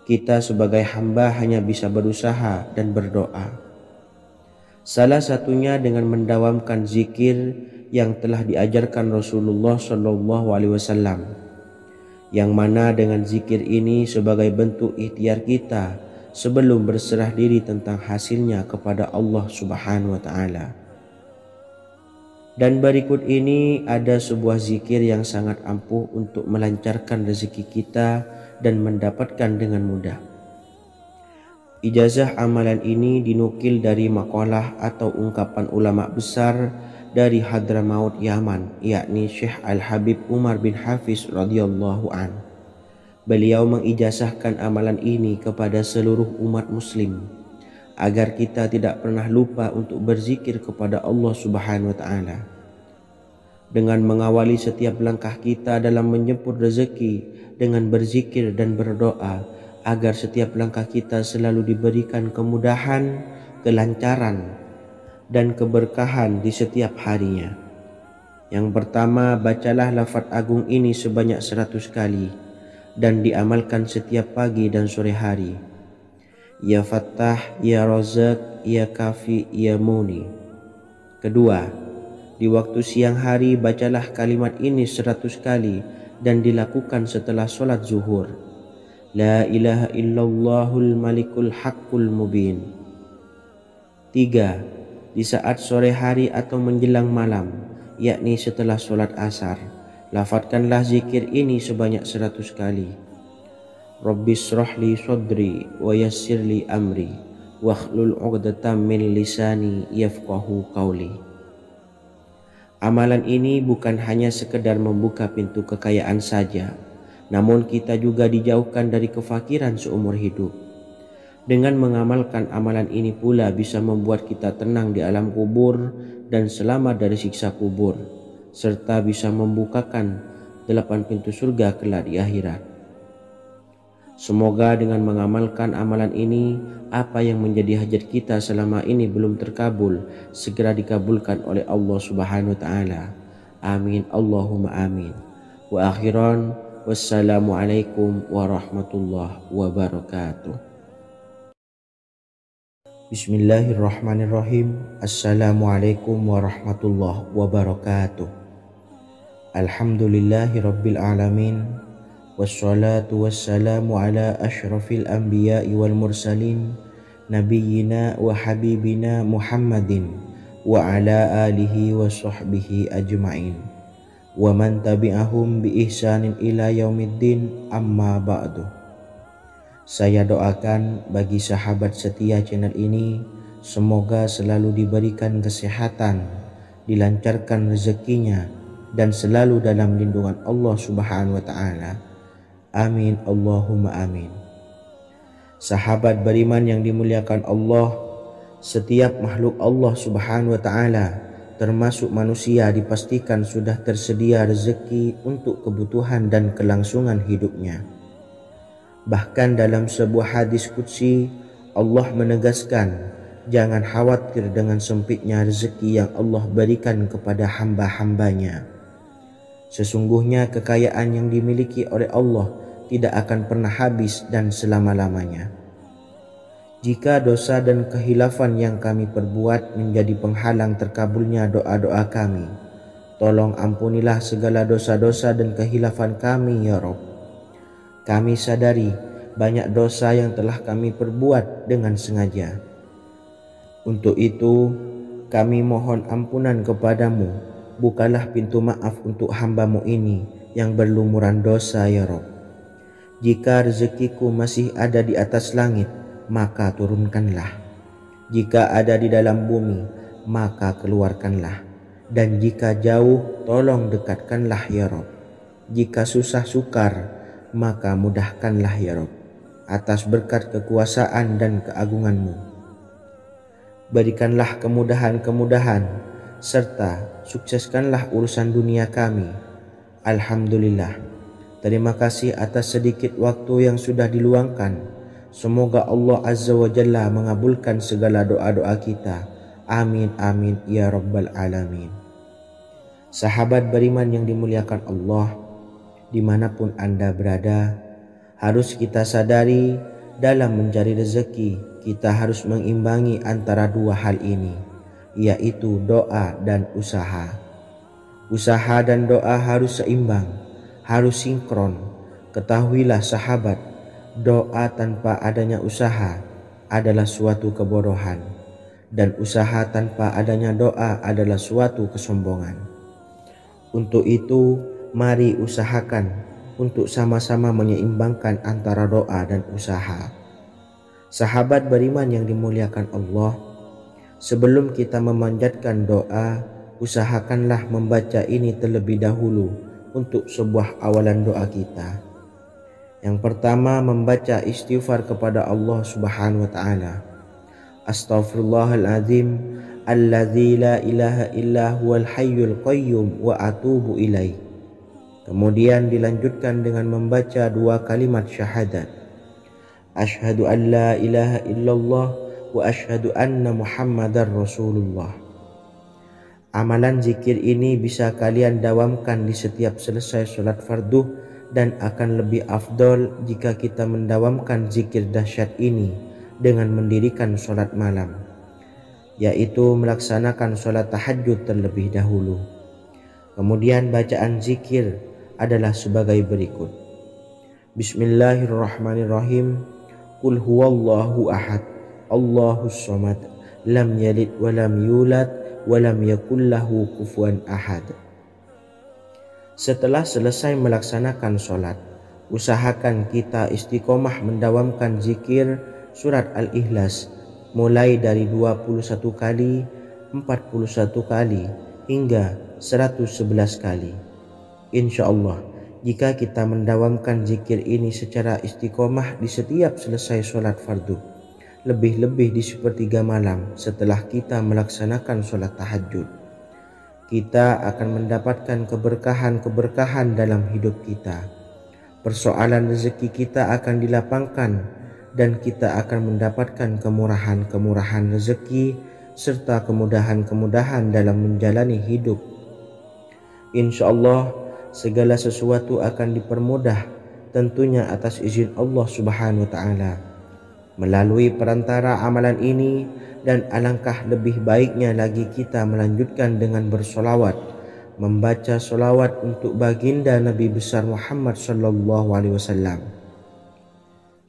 Kita sebagai hamba hanya bisa berusaha dan berdoa. Salah satunya dengan mendawamkan zikir yang telah diajarkan Rasulullah SAW, yang mana dengan zikir ini sebagai bentuk ikhtiar kita sebelum berserah diri tentang hasilnya kepada Allah Subhanahu wa Ta'ala. Dan berikut ini ada sebuah zikir yang sangat ampuh untuk melancarkan rezeki kita dan mendapatkan dengan mudah. Ijazah amalan ini dinukil dari makalah atau ungkapan ulama besar dari Hadramaut Yaman, yakni Syekh Al-Habib Umar bin Hafiz radhiyallahu an. Beliau mengijazahkan amalan ini kepada seluruh umat muslim agar kita tidak pernah lupa untuk berzikir kepada Allah Subhanahu wa Ta'ala. Dengan mengawali setiap langkah kita dalam menjemput rezeki dengan berzikir dan berdoa agar setiap langkah kita selalu diberikan kemudahan, kelancaran, dan keberkahan di setiap harinya. Yang pertama, bacalah lafaz agung ini sebanyak 100 kali dan diamalkan setiap pagi dan sore hari. Ya Fattah, Ya Razak, Ya Kafi, Ya Muni. Kedua, di waktu siang hari bacalah kalimat ini 100 kali dan dilakukan setelah sholat zuhur. La ilaha illallahul malikul haqqul mubin. 3. Di saat sore hari atau menjelang malam, yakni setelah sholat asar, lafadzkanlah zikir ini sebanyak 100 kali. Rabbishrahli sadri wa yassirli amri wakhlul 'uqdatam min lisani yafqahu qawli. Amalan ini bukan hanya sekedar membuka pintu kekayaan saja, namun kita juga dijauhkan dari kefakiran seumur hidup. Dengan mengamalkan amalan ini pula bisa membuat kita tenang di alam kubur dan selamat dari siksa kubur, serta bisa membukakan 8 pintu surga kelak di akhirat. Semoga dengan mengamalkan amalan ini, apa yang menjadi hajat kita selama ini belum terkabul, segera dikabulkan oleh Allah Subhanahu wa Ta'ala. Amin, Allahumma amin. Wa akhiran, wassalamualaikum warahmatullahi wabarakatuh. Bismillahirrahmanirrahim. Assalamualaikum warahmatullahi wabarakatuh. Alhamdulillahi Rabbil Alamin. Wassalatu wassalamu ala ashrafil anbiya'i wal mursalin nabiyyina wa habibina Muhammadin wa ala alihi wa sahbihi ajma'in wa man tabi'ahum bi ihsanin ila yaumiddin, amma ba'du. Saya doakan bagi sahabat setia channel ini, semoga selalu diberikan kesehatan, dilancarkan rezekinya, dan selalu dalam lindungan Allah Subhanahu wa Ta'ala. Amin Allahumma amin. Sahabat beriman yang dimuliakan Allah, setiap makhluk Allah Subhanahu wa Ta'ala, termasuk manusia, dipastikan sudah tersedia rezeki untuk kebutuhan dan kelangsungan hidupnya. Bahkan dalam sebuah hadis qudsi, Allah menegaskan, jangan khawatir dengan sempitnya rezeki yang Allah berikan kepada hamba-hambanya. Sesungguhnya kekayaan yang dimiliki oleh Allah tidak akan pernah habis dan selama-lamanya. Jika dosa dan kehilafan yang kami perbuat menjadi penghalang terkabulnya doa-doa kami, tolong ampunilah segala dosa-dosa dan kehilafan kami ya Rabb. Kami sadari banyak dosa yang telah kami perbuat dengan sengaja. Untuk itu kami mohon ampunan kepadamu. Bukalah pintu maaf untuk hamba-Mu ini yang berlumuran dosa ya Rabb. Jika rezekiku masih ada di atas langit, maka turunkanlah. Jika ada di dalam bumi, maka keluarkanlah. Dan jika jauh, tolong dekatkanlah ya Rabb. Jika susah sukar, maka mudahkanlah ya Rabb, atas berkat kekuasaan dan keagungan-Mu. Berikanlah kemudahan-kemudahan, serta sukseskanlah urusan dunia kami. Alhamdulillah. Terima kasih atas sedikit waktu yang sudah diluangkan. Semoga Allah Azza wa Jalla mengabulkan segala doa-doa kita. Amin amin ya Rabbal Alamin. Sahabat beriman yang dimuliakan Allah, dimanapun Anda berada, harus kita sadari dalam mencari rezeki, kita harus mengimbangi antara dua hal ini, yaitu doa dan usaha. Usaha dan doa harus seimbang, harus sinkron. Ketahuilah sahabat, doa tanpa adanya usaha adalah suatu kebodohan, dan usaha tanpa adanya doa adalah suatu kesombongan. Untuk itu, mari usahakan untuk sama-sama menyeimbangkan antara doa dan usaha. Sahabat beriman yang dimuliakan Allah, sebelum kita memanjatkan doa, usahakanlah membaca ini terlebih dahulu untuk sebuah awalan doa kita. Yang pertama, membaca istighfar kepada Allah Subhanahu wa Ta'ala. Astaghfirullahaladzim alladzi la ilaha illa huwal hayyul qayyum wa atubu ilaih. Kemudian dilanjutkan dengan membaca dua kalimat syahadat. Asyhadu an la ilaha illallah wa asyhadu anna Muhammadar Rasulullah. Amalan zikir ini bisa kalian dawamkan di setiap selesai sholat fardu, dan akan lebih afdol jika kita mendawamkan zikir dahsyat ini dengan mendirikan sholat malam, yaitu melaksanakan sholat tahajud terlebih dahulu. Kemudian bacaan zikir adalah sebagai berikut. Bismillahirrahmanirrahim. Qul huwallahu ahad, Allahus samad, lam yalid wa lam yulad wa lam yakul lahu kufuwan ahad. Setelah selesai melaksanakan sholat, usahakan kita istiqomah mendawamkan zikir surat Al-Ikhlas mulai dari 21 kali, 41 kali, hingga 111 kali. Insya Allah, jika kita mendawamkan zikir ini secara istiqomah di setiap selesai sholat fardu, lebih-lebih di sepertiga malam setelah kita melaksanakan sholat tahajud, kita akan mendapatkan keberkahan-keberkahan dalam hidup kita. Persoalan rezeki kita akan dilapangkan, dan kita akan mendapatkan kemurahan-kemurahan rezeki serta kemudahan-kemudahan dalam menjalani hidup. Insya Allah, segala sesuatu akan dipermudah, tentunya atas izin Allah Subhanahu wa Ta'ala. Melalui perantara amalan ini, dan alangkah lebih baiknya lagi kita melanjutkan dengan bersolawat, membaca solawat untuk baginda Nabi besar Muhammad sallallahu alaihi wasallam.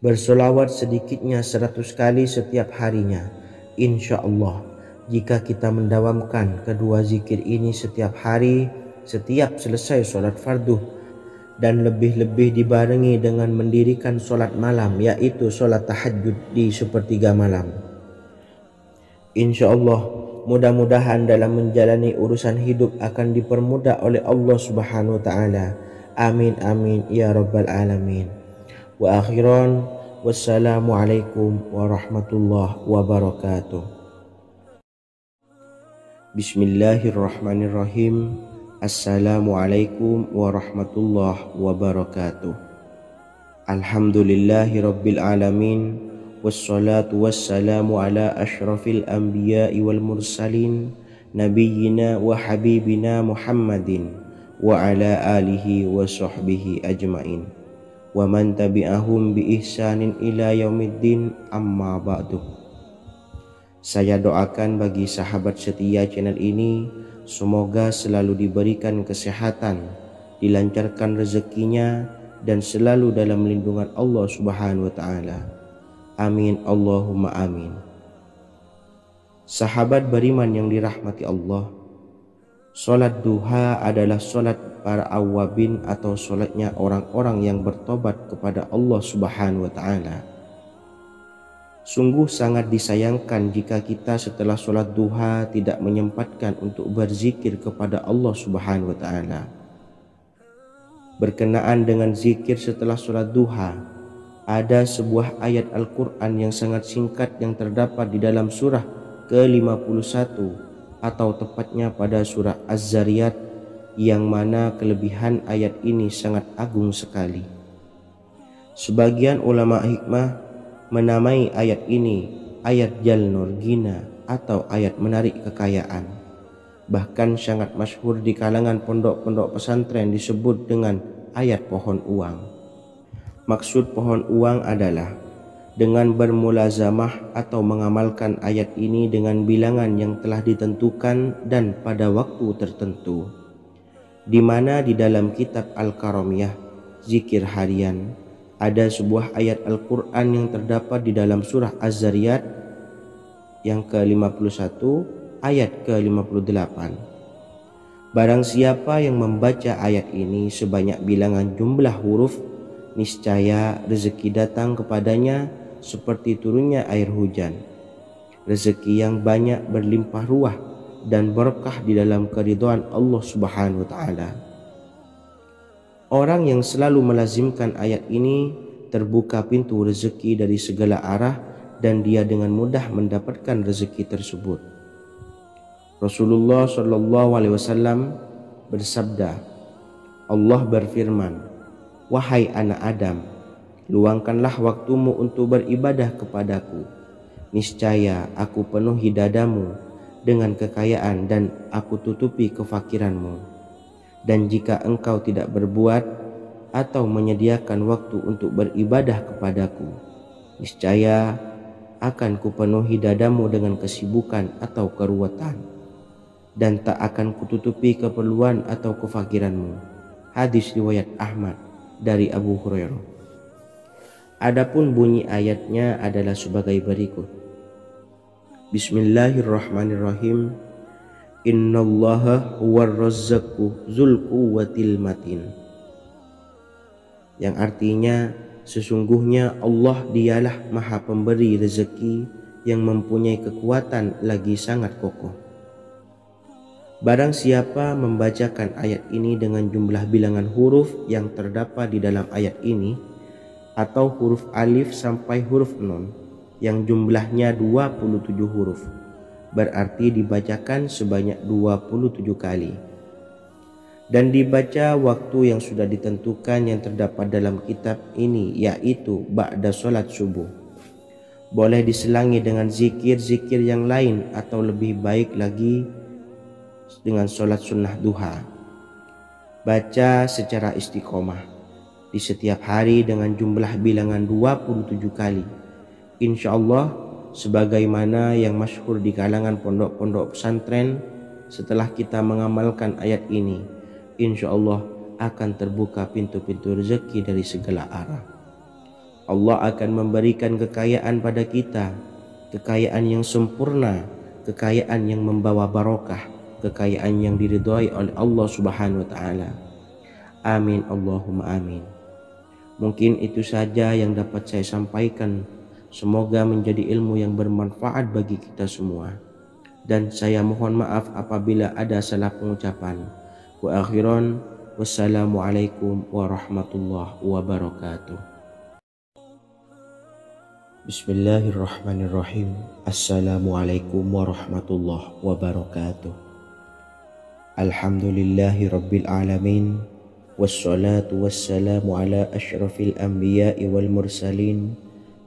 Bersolawat sedikitnya 100 kali setiap harinya. Insya Allah, jika kita mendawamkan kedua zikir ini setiap hari, setiap selesai sholat fardu, dan lebih-lebih dibarengi dengan mendirikan sholat malam, yaitu sholat tahajud di sepertiga malam. Insya Allah, mudah-mudahan dalam menjalani urusan hidup akan dipermudah oleh Allah Subhanahu wa Ta'ala. Amin amin ya rabbal alamin. Wa akhiran, wassalamualaikum warahmatullahi wabarakatuh. Bismillahirrahmanirrahim. Assalamualaikum warahmatullahi wabarakatuh. Alhamdulillahi rabbil alamin. Wassalatu wassalamu ala ashrafil anbiya'i wal mursalin, nabiyyina wa habibina Muhammadin wa ala alihi wa sahbihi ajmain, wa man tabi'ahum bi ihsanin ila yaumiddin, amma ba'du. Saya doakan bagi sahabat setia channel ini, semoga selalu diberikan kesehatan, dilancarkan rezekinya, dan selalu dalam lindungan Allah Subhanahu wa Ta'ala. Amin Allahumma amin. Sahabat beriman yang dirahmati Allah, solat duha adalah solat para awabin atau solatnya orang-orang yang bertobat kepada Allah Subhanahu wa Ta'ala. Sungguh sangat disayangkan jika kita setelah sholat duha tidak menyempatkan untuk berzikir kepada Allah Subhanahu wa Ta'ala. Berkenaan dengan zikir setelah sholat duha, ada sebuah ayat Al-Quran yang sangat singkat yang terdapat di dalam surah ke-51 atau tepatnya pada surah Az-Zariyat, yang mana kelebihan ayat ini sangat agung sekali. Sebagian ulama hikmah menamai ayat ini ayat Jalnur Gina atau ayat menarik kekayaan. Bahkan sangat masyhur di kalangan pondok-pondok pesantren disebut dengan ayat pohon uang. Maksud pohon uang adalah dengan bermulazamah atau mengamalkan ayat ini dengan bilangan yang telah ditentukan dan pada waktu tertentu, di mana di dalam kitab Al-Karamiyah zikir harian ada sebuah ayat Al-Quran yang terdapat di dalam surah Az-Zariyat yang ke-51 ayat ke-58. Barang siapa yang membaca ayat ini sebanyak bilangan jumlah huruf, niscaya rezeki datang kepadanya seperti turunnya air hujan. Rezeki yang banyak berlimpah ruah dan berkah di dalam keridhaan Allah Subhanahu wa Ta'ala. Orang yang selalu melazimkan ayat ini terbuka pintu rezeki dari segala arah dan dia dengan mudah mendapatkan rezeki tersebut. Rasulullah Shallallahu Alaihi Wasallam bersabda, Allah berfirman, wahai anak Adam, luangkanlah waktumu untuk beribadah kepadaku. Niscaya aku penuhi dadamu dengan kekayaan dan aku tutupi kefakiranmu. Dan jika engkau tidak berbuat atau menyediakan waktu untuk beribadah kepadaku, niscaya akan kupenuhi dadamu dengan kesibukan atau keruwetan, dan tak akan kututupi keperluan atau kefakiranmu. Hadis riwayat Ahmad dari Abu Hurairah. Adapun bunyi ayatnya adalah sebagai berikut. Bismillahirrahmanirrahim. Innallaha huwar razzaqu dzul quwwatil matin. Yang artinya, sesungguhnya Allah dialah maha pemberi rezeki yang mempunyai kekuatan lagi sangat kokoh. Barang siapa membacakan ayat ini dengan jumlah bilangan huruf yang terdapat di dalam ayat ini, atau huruf alif sampai huruf nun yang jumlahnya 27 huruf, berarti dibacakan sebanyak 27 kali, dan dibaca waktu yang sudah ditentukan yang terdapat dalam kitab ini, yaitu ba'da sholat subuh. Boleh diselangi dengan zikir-zikir yang lain atau lebih baik lagi dengan sholat sunnah duha. Baca secara istiqomah di setiap hari dengan jumlah bilangan 27 kali. Insya Allah, sebagaimana yang masyhur di kalangan pondok-pondok pesantren, setelah kita mengamalkan ayat ini, insya Allah akan terbuka pintu-pintu rezeki dari segala arah. Allah akan memberikan kekayaan pada kita, kekayaan yang sempurna, kekayaan yang membawa barokah, kekayaan yang diridhai oleh Allah Subhanahu wa taala. Amin Allahumma amin. Mungkin itu saja yang dapat saya sampaikan. Semoga menjadi ilmu yang bermanfaat bagi kita semua. Dan saya mohon maaf apabila ada salah pengucapan. Wa akhiran, wassalamualaikum warahmatullahi wabarakatuh. Bismillahirrahmanirrahim. Assalamualaikum warahmatullahi wabarakatuh. Alhamdulillahi rabbil alamin. Wassalatu wassalamu ala ashrafil anbiya'i wal mursalin,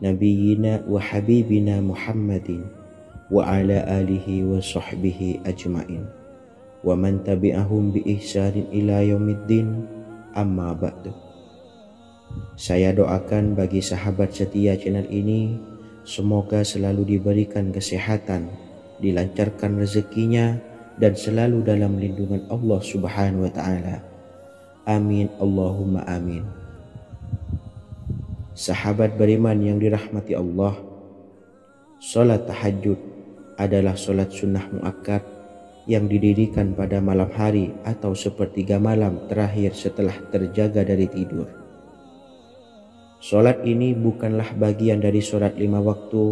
nabiyyina wa habibina Muhammadin wa ala alihi wa sahbihi ajmain wa man tabi'ahum bi ihsanin ila yaumiddin, amma ba'du. Saya doakan bagi sahabat setia channel ini, semoga selalu diberikan kesehatan, dilancarkan rezekinya, dan selalu dalam lindungan Allah Subhanahu wa ta'ala. Amin Allahumma amin. Sahabat beriman yang dirahmati Allah, salat tahajud adalah salat sunnah muakkad yang didirikan pada malam hari atau sepertiga malam terakhir setelah terjaga dari tidur. Salat ini bukanlah bagian dari salat 5 waktu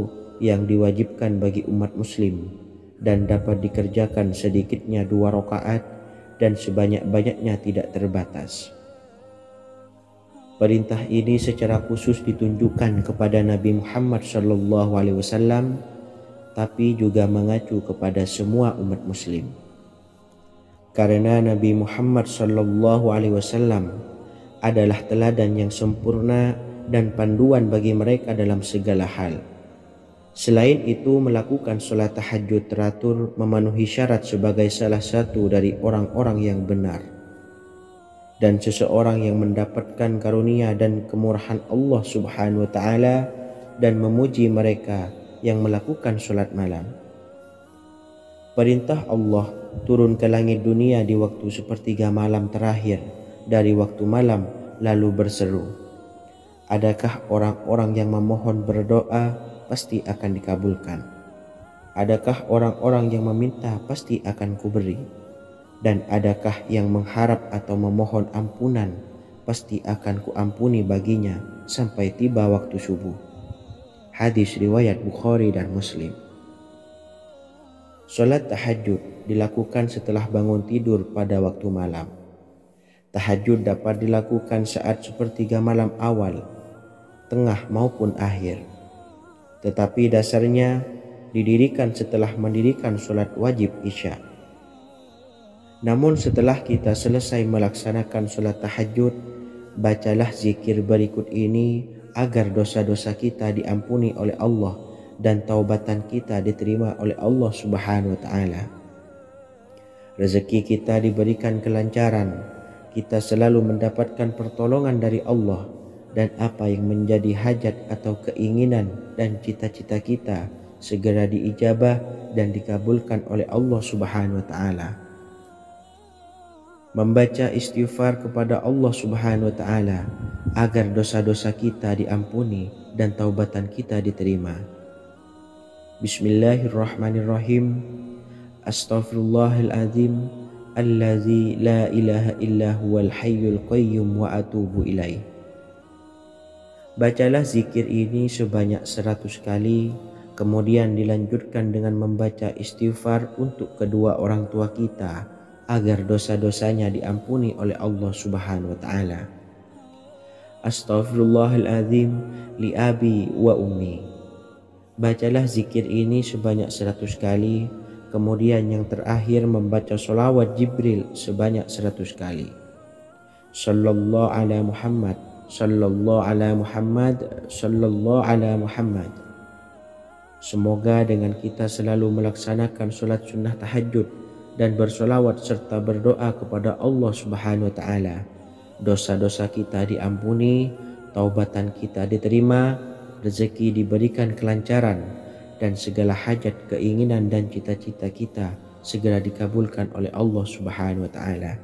yang diwajibkan bagi umat muslim dan dapat dikerjakan sedikitnya 2 rakaat dan sebanyak-banyaknya tidak terbatas. Perintah ini secara khusus ditunjukkan kepada Nabi Muhammad SAW, tapi juga mengacu kepada semua umat muslim. Karena Nabi Muhammad SAW adalah teladan yang sempurna dan panduan bagi mereka dalam segala hal. Selain itu, melakukan sholat tahajud teratur memenuhi syarat sebagai salah satu dari orang-orang yang benar. Dan seseorang yang mendapatkan karunia dan kemurahan Allah Subhanahu wa ta'ala dan memuji mereka yang melakukan sholat malam. Perintah Allah turun ke langit dunia di waktu sepertiga malam terakhir dari waktu malam lalu berseru, adakah orang-orang yang memohon berdoa pasti akan dikabulkan? Adakah orang-orang yang meminta pasti akan kuberi? Dan adakah yang mengharap atau memohon ampunan pasti akan kuampuni baginya sampai tiba waktu subuh. Hadis riwayat Bukhari dan Muslim. Salat tahajud dilakukan setelah bangun tidur pada waktu malam. Tahajud dapat dilakukan saat sepertiga malam awal, tengah maupun akhir. Tetapi dasarnya didirikan setelah mendirikan sholat wajib isya. Namun setelah kita selesai melaksanakan sholat tahajud, bacalah zikir berikut ini agar dosa-dosa kita diampuni oleh Allah dan taubatan kita diterima oleh Allah Subhanahu wa ta'ala. Rezeki kita diberikan kelancaran, kita selalu mendapatkan pertolongan dari Allah, dan apa yang menjadi hajat atau keinginan dan cita-cita kita segera diijabah dan dikabulkan oleh Allah Subhanahu wa ta'ala. Membaca istighfar kepada Allah Subhanahu wa ta'ala agar dosa-dosa kita diampuni dan taubatan kita diterima. Bismillahirrahmanirrahim. Astaghfirullahaladzim allazi la ilaha illa huwal hayyul qayyum wa atubu ilaih. Bacalah zikir ini sebanyak 100 kali, kemudian dilanjutkan dengan membaca istighfar untuk kedua orang tua kita agar dosa-dosanya diampuni oleh Allah Subhanahu wa ta'ala. Astaghfirullahaladzim li abi wa ummi. Bacalah zikir ini sebanyak 100 kali, kemudian yang terakhir membaca sholawat Jibril sebanyak 100 kali. Sallallahu ala Muhammad, sallallahu ala Muhammad, sallallahu ala Muhammad. Semoga dengan kita selalu melaksanakan sholat sunnah tahajud dan bersolawat serta berdoa kepada Allah Subhanahu wa ta'ala, dosa-dosa kita diampuni, taubatan kita diterima, rezeki diberikan kelancaran, dan segala hajat, keinginan dan cita-cita kita segera dikabulkan oleh Allah Subhanahu wa taala.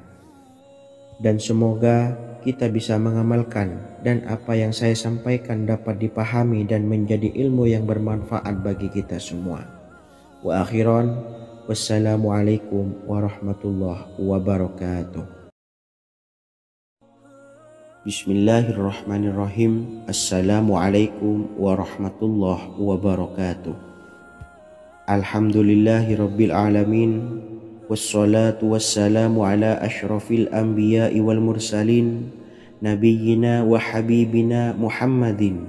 Dan semoga kita bisa mengamalkan dan apa yang saya sampaikan dapat dipahami dan menjadi ilmu yang bermanfaat bagi kita semua. Wa akhiran, wassalamualaikum warahmatullahi wabarakatuh. Bismillahirrahmanirrahim. Assalamualaikum warahmatullahi wabarakatuh. Alhamdulillahi rabbil alamin. Wassalatu wassalamu ala ashrafil anbiya'i wal mursalin, nabiyyina wa habibina Muhammadin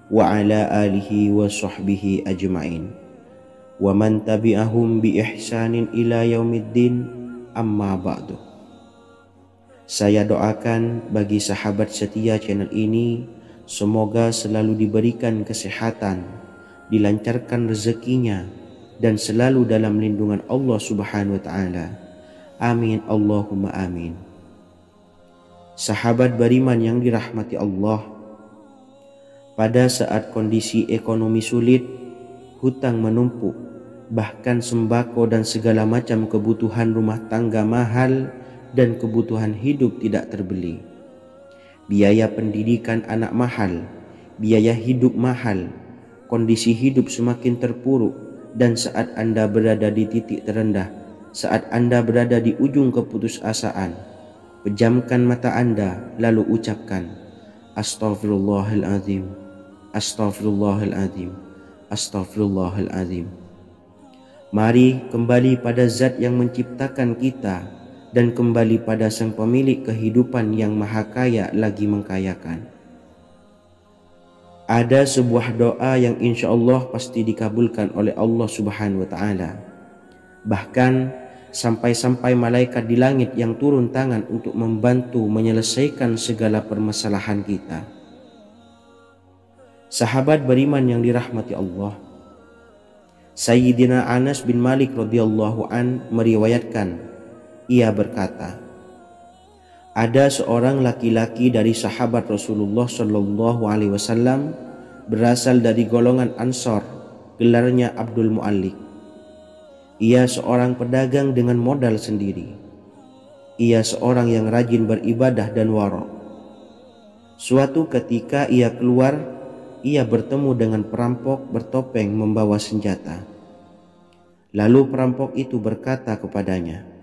wa ala alihi wa sahbihi ajma'in wa man tabi'ahum bi ihsanin ila yaumiddin, amma ba'du. Saya doakan bagi sahabat setia channel ini, semoga selalu diberikan kesehatan, dilancarkan rezekinya, dan selalu dalam lindungan Allah Subhanahu wa taala. Amin Allahumma amin. Sahabat beriman yang dirahmati Allah, pada saat kondisi ekonomi sulit, hutang menumpuk, bahkan sembako dan segala macam kebutuhan rumah tangga mahal dan kebutuhan hidup tidak terbeli. Biaya pendidikan anak mahal, biaya hidup mahal, kondisi hidup semakin terpuruk, dan saat Anda berada di titik terendah, saat Anda berada di ujung keputusasaan, pejamkan mata Anda lalu ucapkan, Astaghfirullahaladzim, Astaghfirullahaladzim, Astaghfirullahaladzim. Mari kembali pada Zat yang menciptakan kita dan kembali pada Sang Pemilik kehidupan yang Maha Kaya lagi mengkayakan. Ada sebuah doa yang insya Allah pasti dikabulkan oleh Allah Subhanahu wa taala. Bahkan sampai-sampai malaikat di langit yang turun tangan untuk membantu menyelesaikan segala permasalahan kita. Sahabat beriman yang dirahmati Allah, Sayyidina Anas bin Malik radhiyallahu an meriwayatkan, ia berkata, ada seorang laki-laki dari sahabat Rasulullah Shallallahu Alaihi Wasallam berasal dari golongan Ansor, gelarnya Abdul Mu'allik. Ia seorang pedagang dengan modal sendiri. Ia seorang yang rajin beribadah dan wara'. Suatu ketika ia keluar, ia bertemu dengan perampok bertopeng membawa senjata. Lalu perampok itu berkata kepadanya,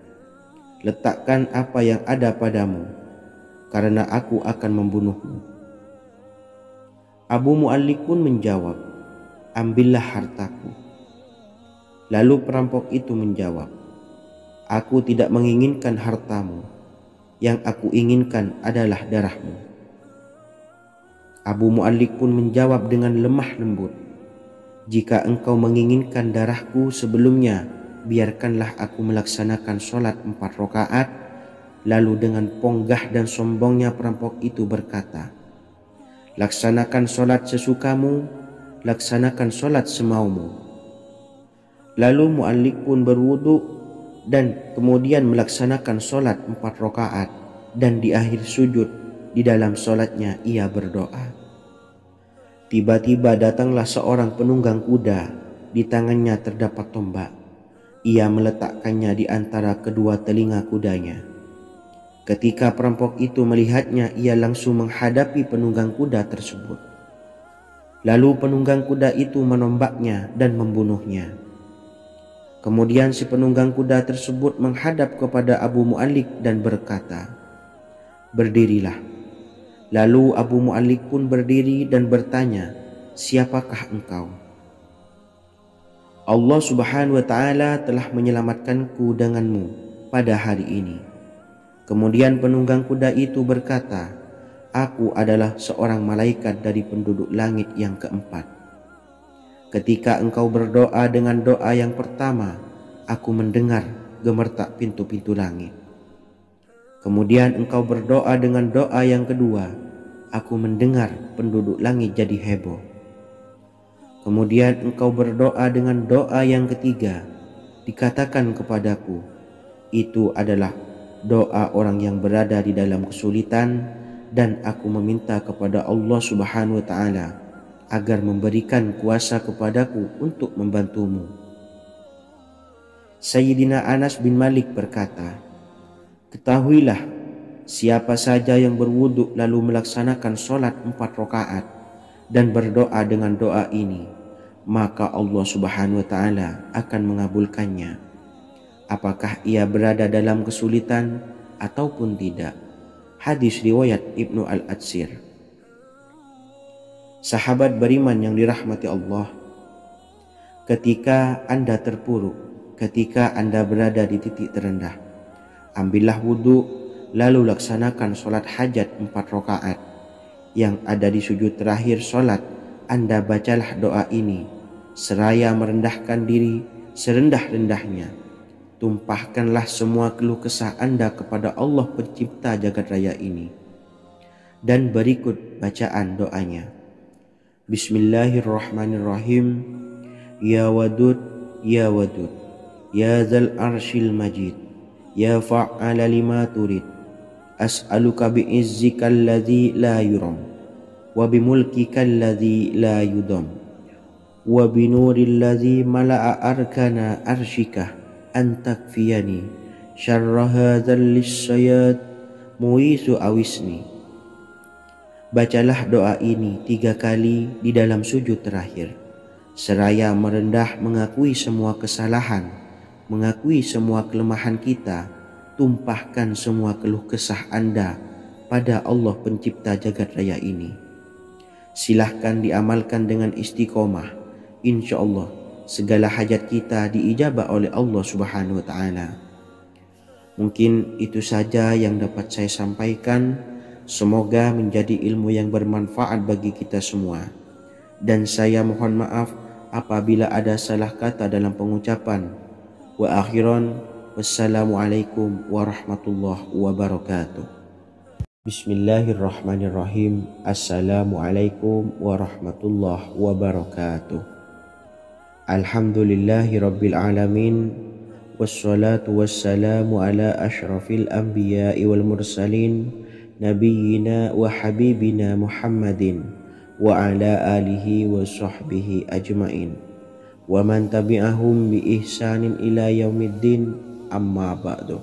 letakkan apa yang ada padamu, karena aku akan membunuhmu. Abu Mu'allik pun menjawab, ambillah hartaku. Lalu perampok itu menjawab, aku tidak menginginkan hartamu, yang aku inginkan adalah darahmu. Abu Mu'allik pun menjawab dengan lemah lembut, jika engkau menginginkan darahku sebelumnya, biarkanlah aku melaksanakan sholat 4 rakaat. Lalu dengan ponggah dan sombongnya perampok itu berkata, laksanakan sholat sesukamu, laksanakan sholat semaumu. Lalu Mu'allik pun berwudu dan kemudian melaksanakan sholat 4 rakaat, dan di akhir sujud di dalam sholatnya ia berdoa. Tiba-tiba datanglah seorang penunggang kuda, di tangannya terdapat tombak. Ia meletakkannya di antara kedua telinga kudanya. Ketika perampok itu melihatnya, ia langsung menghadapi penunggang kuda tersebut. Lalu penunggang kuda itu menombaknya dan membunuhnya. Kemudian si penunggang kuda tersebut menghadap kepada Abu Mu'allik dan berkata, berdirilah. Lalu Abu Mu'allik pun berdiri dan bertanya, siapakah engkau? Allah Subhanahu wa taala telah menyelamatkanku denganmu pada hari ini. Kemudian penunggang kuda itu berkata, aku adalah seorang malaikat dari penduduk langit yang keempat. Ketika engkau berdoa dengan doa yang pertama, aku mendengar gemertak pintu-pintu langit. Kemudian engkau berdoa dengan doa yang kedua, aku mendengar penduduk langit jadi heboh. Kemudian engkau berdoa dengan doa yang ketiga, dikatakan kepadaku, itu adalah doa orang yang berada di dalam kesulitan, dan aku meminta kepada Allah Subhanahu wa taala agar memberikan kuasa kepadaku untuk membantumu. Sayyidina Anas bin Malik berkata, "Ketahuilah, siapa saja yang berwudu lalu melaksanakan sholat 4 rakaat dan berdoa dengan doa ini, maka Allah Subhanahu wa Ta'ala akan mengabulkannya, apakah ia berada dalam kesulitan ataupun tidak." Hadis riwayat Ibnu Al-Atsir. Sahabat beriman yang dirahmati Allah, ketika Anda terpuruk, ketika Anda berada di titik terendah, ambillah wudhu lalu laksanakan sholat hajat 4 rakaat. Yang ada di sujud terakhir sholat, Anda bacalah doa ini seraya merendahkan diri serendah-rendahnya. Tumpahkanlah semua keluh kesah Anda kepada Allah pencipta jagat raya ini. Dan berikut bacaan doanya. Bismillahirrahmanirrahim. Ya Wadud, Ya Wadud, Ya Dzal Arsyil Majid, Ya Fa'ala lima turid, as'aluka bi'izzika alladzi la yuram, wa bimulkika alladzi la yudam, wa binuril ladzi mala'a arkana arsyika, antakfiyani syarra hadzal lisyayat muisu awisni. Bacalah doa ini 3 kali di dalam sujud terakhir, seraya merendah mengakui semua kesalahan, mengakui semua kelemahan kita. Tumpahkan semua keluh kesah Anda pada Allah pencipta jagat raya ini. Silahkan diamalkan dengan istiqomah. Insya Allah segala hajat kita diijabah oleh Allah Subhanahu wa Ta'ala. Mungkin itu saja yang dapat saya sampaikan. Semoga menjadi ilmu yang bermanfaat bagi kita semua. Dan saya mohon maaf apabila ada salah kata dalam pengucapan. Wa akhiran, wassalamualaikum warahmatullahi wabarakatuh. Bismillahirrahmanirrahim. Assalamualaikum warahmatullahi wabarakatuh. Alhamdulillahi rabbil alamin. Wassalatu wassalamu ala ashrafil anbiya'i wal mursalin, Nabiyyina wa habibina Muhammadin wa ala alihi wa sahbihi ajmain, wa man tabi'ahum bi ihsanin ila yaumiddin, amma ba'du.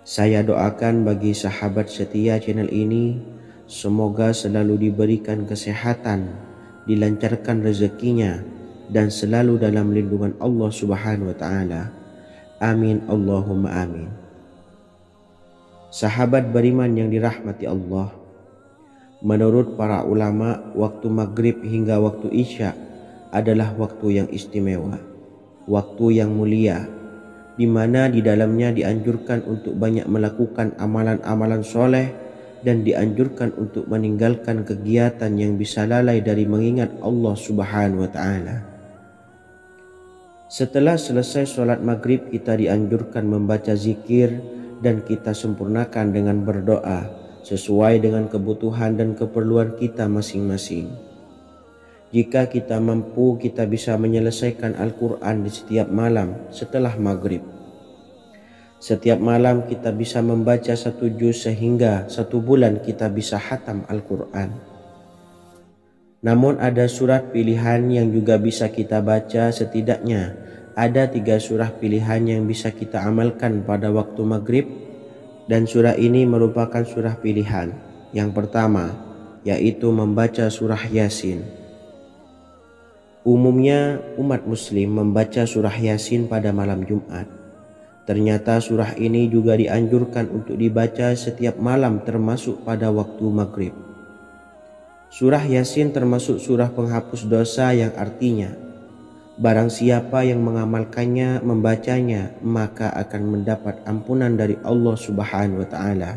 Saya doakan bagi sahabat setia channel ini, semoga selalu diberikan kesehatan, dilancarkan rezekinya, dan selalu dalam lindungan Allah Subhanahu wa Ta'ala. Amin Allahumma amin. Sahabat beriman yang dirahmati Allah, menurut para ulama, waktu maghrib hingga waktu isya adalah waktu yang istimewa, waktu yang mulia, di mana di dalamnya dianjurkan untuk banyak melakukan amalan-amalan soleh dan dianjurkan untuk meninggalkan kegiatan yang bisa lalai dari mengingat Allah Subhanahu wa Ta'ala. Setelah selesai sholat maghrib, kita dianjurkan membaca zikir dan kita sempurnakan dengan berdoa sesuai dengan kebutuhan dan keperluan kita masing-masing. Jika kita mampu, kita bisa menyelesaikan Al-Quran di setiap malam setelah maghrib. Setiap malam kita bisa membaca 1 juz sehingga 1 bulan kita bisa khatam Al-Quran. Namun ada surat pilihan yang juga bisa kita baca. Setidaknya ada 3 surah pilihan yang bisa kita amalkan pada waktu maghrib, dan surah ini merupakan surah pilihan. Yang pertama yaitu membaca surah Yasin. Umumnya umat muslim membaca surah Yasin pada malam Jumat. Ternyata surah ini juga dianjurkan untuk dibaca setiap malam termasuk pada waktu maghrib. Surah Yasin termasuk surah penghapus dosa, yang artinya barang siapa yang mengamalkannya, membacanya, maka akan mendapat ampunan dari Allah Subhanahu wa Ta'ala.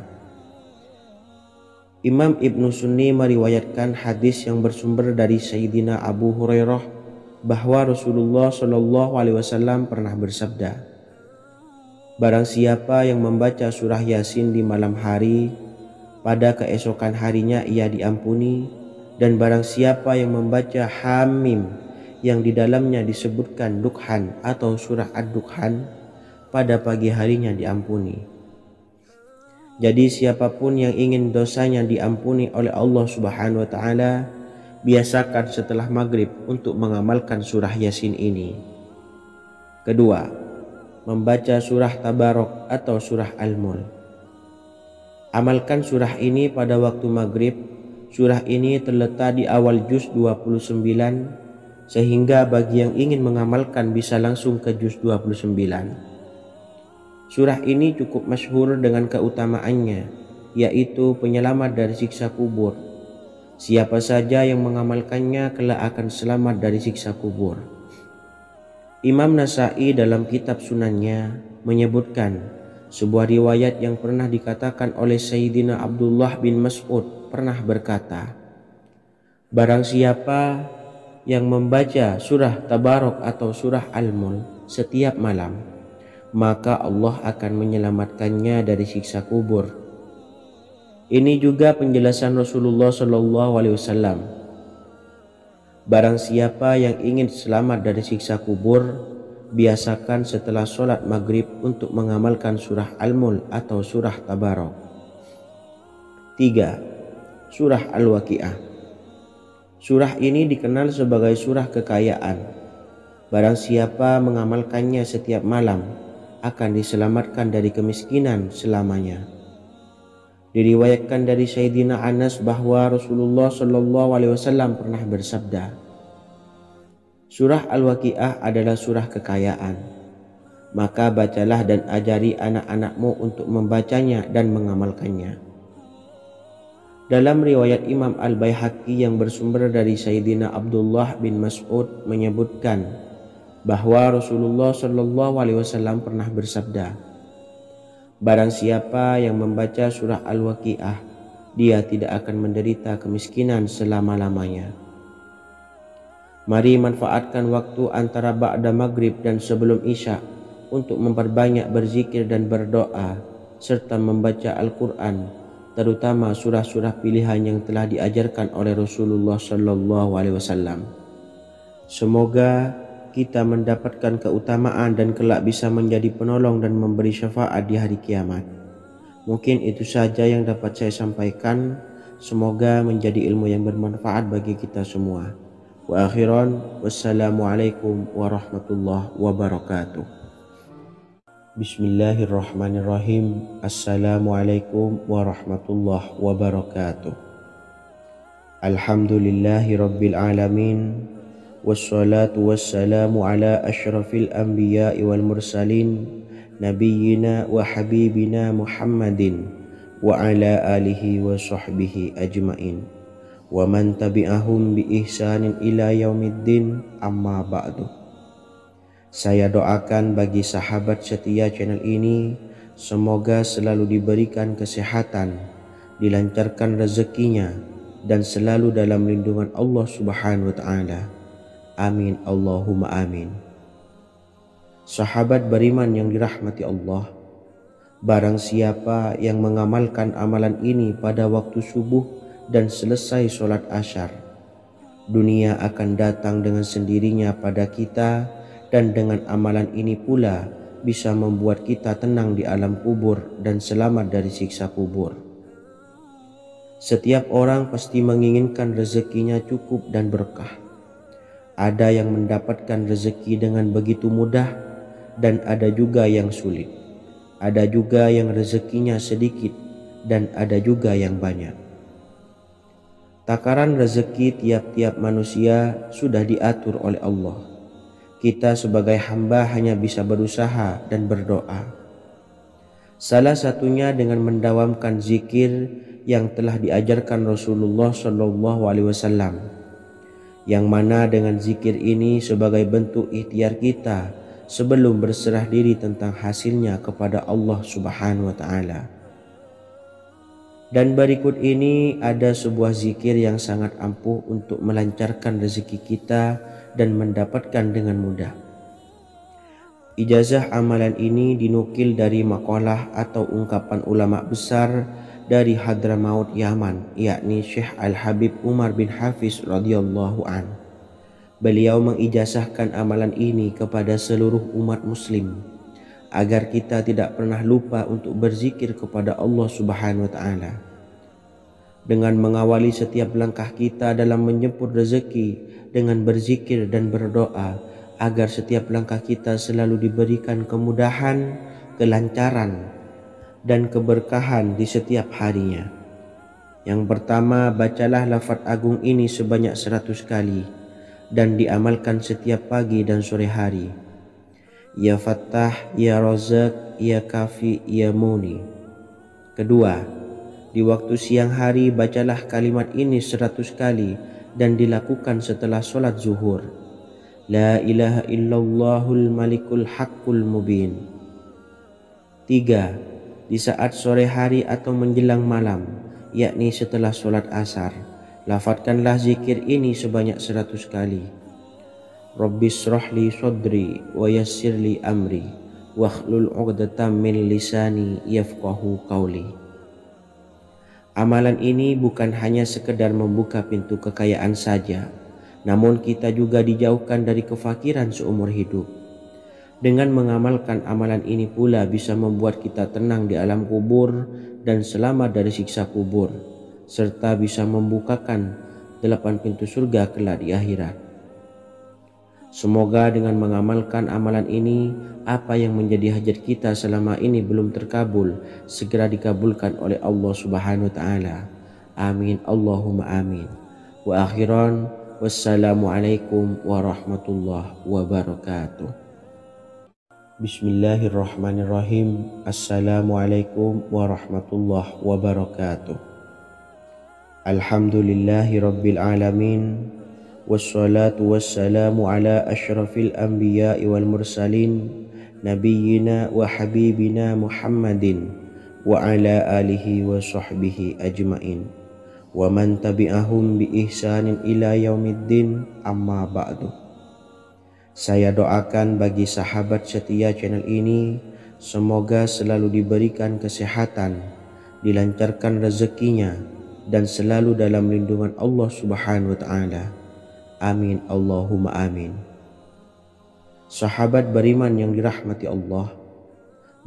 Imam Ibnu Sunni meriwayatkan hadis yang bersumber dari Sayyidina Abu Hurairah bahwa Rasulullah SAW pernah bersabda, barang siapa yang membaca surah Yasin di malam hari, pada keesokan harinya ia diampuni, dan barang siapa yang membaca Hamim yang di dalamnya disebutkan Dukhan atau surah Ad-Dukhan, pada pagi harinya diampuni. Jadi siapapun yang ingin dosanya diampuni oleh Allah Subhanahu wa Ta'ala, biasakan setelah maghrib untuk mengamalkan surah Yasin ini. Kedua, membaca surah Tabarok atau surah Al-Mulk. Amalkan surah ini pada waktu maghrib. Surah ini terletak di awal juz 29, sehingga bagi yang ingin mengamalkan bisa langsung ke juz 29. Surah ini cukup masyhur dengan keutamaannya, yaitu penyelamat dari siksa kubur. Siapa saja yang mengamalkannya kelak akan selamat dari siksa kubur. Imam Nasa'i dalam kitab Sunannya menyebutkan sebuah riwayat yang pernah dikatakan oleh Sayyidina Abdullah bin Mas'ud pernah berkata, barang siapa yang membaca surah Tabarok atau surah Al-Mulk setiap malam, maka Allah akan menyelamatkannya dari siksa kubur. Ini juga penjelasan Rasulullah SAW. Barang siapa yang ingin selamat dari siksa kubur, biasakan setelah sholat maghrib untuk mengamalkan surah Al-Mulk atau surah Tabarok. 3. Surah Al-Waqiah. Surah ini dikenal sebagai surah kekayaan. Barang siapa mengamalkannya setiap malam, akan diselamatkan dari kemiskinan selamanya. Diriwayatkan dari Sayyidina Anas bahwa Rasulullah SAW pernah bersabda, surah Al-Waqiah adalah surah kekayaan. Maka bacalah dan ajari anak-anakmu untuk membacanya dan mengamalkannya. Dalam riwayat Imam Al-Baihaqi yang bersumber dari Sayyidina Abdullah bin Mas'ud menyebutkan bahwa Rasulullah SAW pernah bersabda, barang siapa yang membaca surah Al-Waqiah, dia tidak akan menderita kemiskinan selama-lamanya. Mari manfaatkan waktu antara ba'da maghrib dan sebelum isya untuk memperbanyak berzikir dan berdoa serta membaca Al-Quran, terutama surah-surah pilihan yang telah diajarkan oleh Rasulullah SAW. Semoga kita mendapatkan keutamaan dan kelak bisa menjadi penolong dan memberi syafaat di hari kiamat. Mungkin itu saja yang dapat saya sampaikan. Semoga menjadi ilmu yang bermanfaat bagi kita semua. Wa akhiran, wassalamualaikum warahmatullahi wabarakatuh. Bismillahirrahmanirrahim. Assalamualaikum warahmatullahi wabarakatuh. Alhamdulillahi rabbil alamin. Wassalatu wassalamu ala ashrafil anbiya'i wal mursalin nabiyyina wa habibina Muhammadin wa ala alihi wa sahbihi ajmain wa man tabi'ahum bi ihsanin ila yaumiddin, amma ba'du. Saya doakan bagi sahabat setia channel ini, semoga selalu diberikan kesehatan, dilancarkan rezekinya, dan selalu dalam lindungan Allah Subhanahu wa ta'ala. Amin Allahumma amin. Sahabat beriman yang dirahmati Allah, barang siapa yang mengamalkan amalan ini pada waktu subuh dan selesai sholat asyar, dunia akan datang dengan sendirinya pada kita, dan dengan amalan ini pula bisa membuat kita tenang di alam kubur dan selamat dari siksa kubur. Setiap orang pasti menginginkan rezekinya cukup dan berkah. Ada yang mendapatkan rezeki dengan begitu mudah dan ada juga yang sulit. Ada juga yang rezekinya sedikit dan ada juga yang banyak. Takaran rezeki tiap-tiap manusia sudah diatur oleh Allah. Kita sebagai hamba hanya bisa berusaha dan berdoa. Salah satunya dengan mendawamkan zikir yang telah diajarkan Rasulullah SAW. Yang mana dengan zikir ini sebagai bentuk ikhtiar kita sebelum berserah diri tentang hasilnya kepada Allah Subhanahu wa ta'ala. Dan berikut ini ada sebuah zikir yang sangat ampuh untuk melancarkan rezeki kita dan mendapatkan dengan mudah. Ijazah amalan ini dinukil dari makalah atau ungkapan ulama besar dari Hadramaut Yaman, yakni Syekh Al-Habib Umar bin Hafiz radhiyallahu an. Beliau mengijazahkan amalan ini kepada seluruh umat muslim agar kita tidak pernah lupa untuk berzikir kepada Allah Subhanahu wa ta'ala. Dengan mengawali setiap langkah kita dalam menjemput rezeki dengan berzikir dan berdoa agar setiap langkah kita selalu diberikan kemudahan, kelancaran, dan keberkahan di setiap harinya. Yang pertama, bacalah lafaz agung ini sebanyak 100 kali dan diamalkan setiap pagi dan sore hari. Ya Fattah, Ya Razak, Ya Kafi, Ya Muni. Kedua, di waktu siang hari bacalah kalimat ini 100 kali dan dilakukan setelah sholat zuhur. La ilaha illallahul malikul haqqul mubin. Tiga, di saat sore hari atau menjelang malam, yakni setelah sholat asar, lafadzkanlah zikir ini sebanyak 100 kali. Rabbis shrahli sodri wa yassirli amri wakhlul 'uqdatam min lisani yafqahu qawli. Amalan ini bukan hanya sekedar membuka pintu kekayaan saja, namun kita juga dijauhkan dari kefakiran seumur hidup. Dengan mengamalkan amalan ini pula bisa membuat kita tenang di alam kubur dan selamat dari siksa kubur, serta bisa membukakan 8 pintu surga kelak di akhirat. Semoga dengan mengamalkan amalan ini, apa yang menjadi hajat kita selama ini belum terkabul, segera dikabulkan oleh Allah Subhanahu wa Ta'ala. Amin, Allahumma amin. Wa akhiran, wassalamualaikum warahmatullahi wabarakatuh. Bismillahirrahmanirrahim. Assalamualaikum warahmatullahi wabarakatuh. Alhamdulillahi rabbil alamin. Wassalatu wassalamu ala ashrafil anbiya'i wal mursalin nabiyyina wa habibina Muhammadin wa ala alihi wa sahbihi ajmain wa man tabi'ahum bi ihsanin ila yaumiddin, amma ba'du. Saya doakan bagi sahabat setia channel ini, semoga selalu diberikan kesehatan, dilancarkan rezekinya, dan selalu dalam lindungan Allah Subhanahu wa Ta'ala. Amin, Allahumma amin. Sahabat beriman yang dirahmati Allah,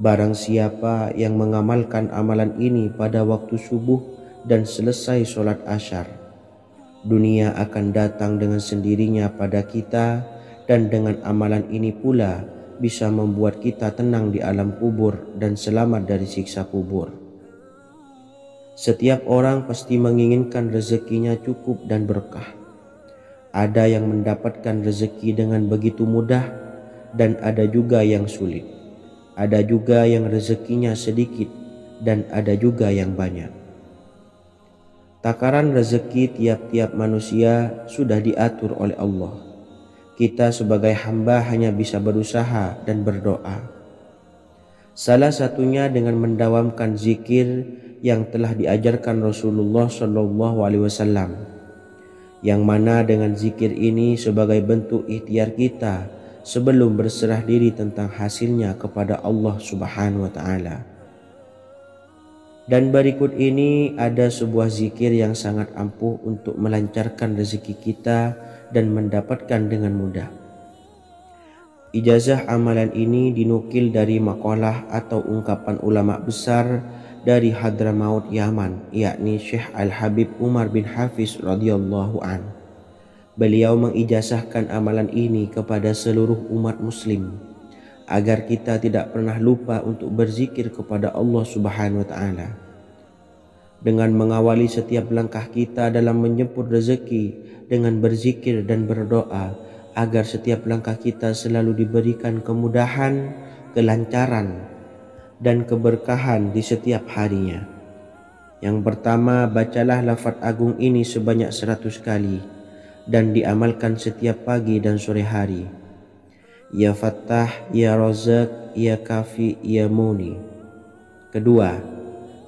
barang siapa yang mengamalkan amalan ini pada waktu subuh dan selesai sholat asyar, dunia akan datang dengan sendirinya pada kita, dan dengan amalan ini pula bisa membuat kita tenang di alam kubur dan selamat dari siksa kubur. Setiap orang pasti menginginkan rezekinya cukup dan berkah. Ada yang mendapatkan rezeki dengan begitu mudah dan ada juga yang sulit. Ada juga yang rezekinya sedikit dan ada juga yang banyak. Takaran rezeki tiap-tiap manusia sudah diatur oleh Allah. Kita sebagai hamba hanya bisa berusaha dan berdoa. Salah satunya dengan mendawamkan zikir yang telah diajarkan Rasulullah SAW. Yang mana dengan zikir ini sebagai bentuk ikhtiar kita sebelum berserah diri tentang hasilnya kepada Allah Subhanahu wa Ta'ala. Dan berikut ini ada sebuah zikir yang sangat ampuh untuk melancarkan rezeki kita dan mendapatkan dengan mudah. Ijazah amalan ini dinukil dari makalah atau ungkapan ulama besar dari Hadramaut Yaman, yakni Syekh Al-Habib Umar bin Hafiz radhiyallahu an. Beliau mengijazahkan amalan ini kepada seluruh umat muslim agar kita tidak pernah lupa untuk berzikir kepada Allah Subhanahu wa Ta'ala. Dengan mengawali setiap langkah kita dalam menjemput rezeki dengan berzikir dan berdoa agar setiap langkah kita selalu diberikan kemudahan, kelancaran, dan keberkahan di setiap harinya. Yang pertama, bacalah lafaz agung ini sebanyak 100 kali dan diamalkan setiap pagi dan sore hari. Ya Fattah, Ya Razak, Ya Kafi, Ya Muni. Kedua,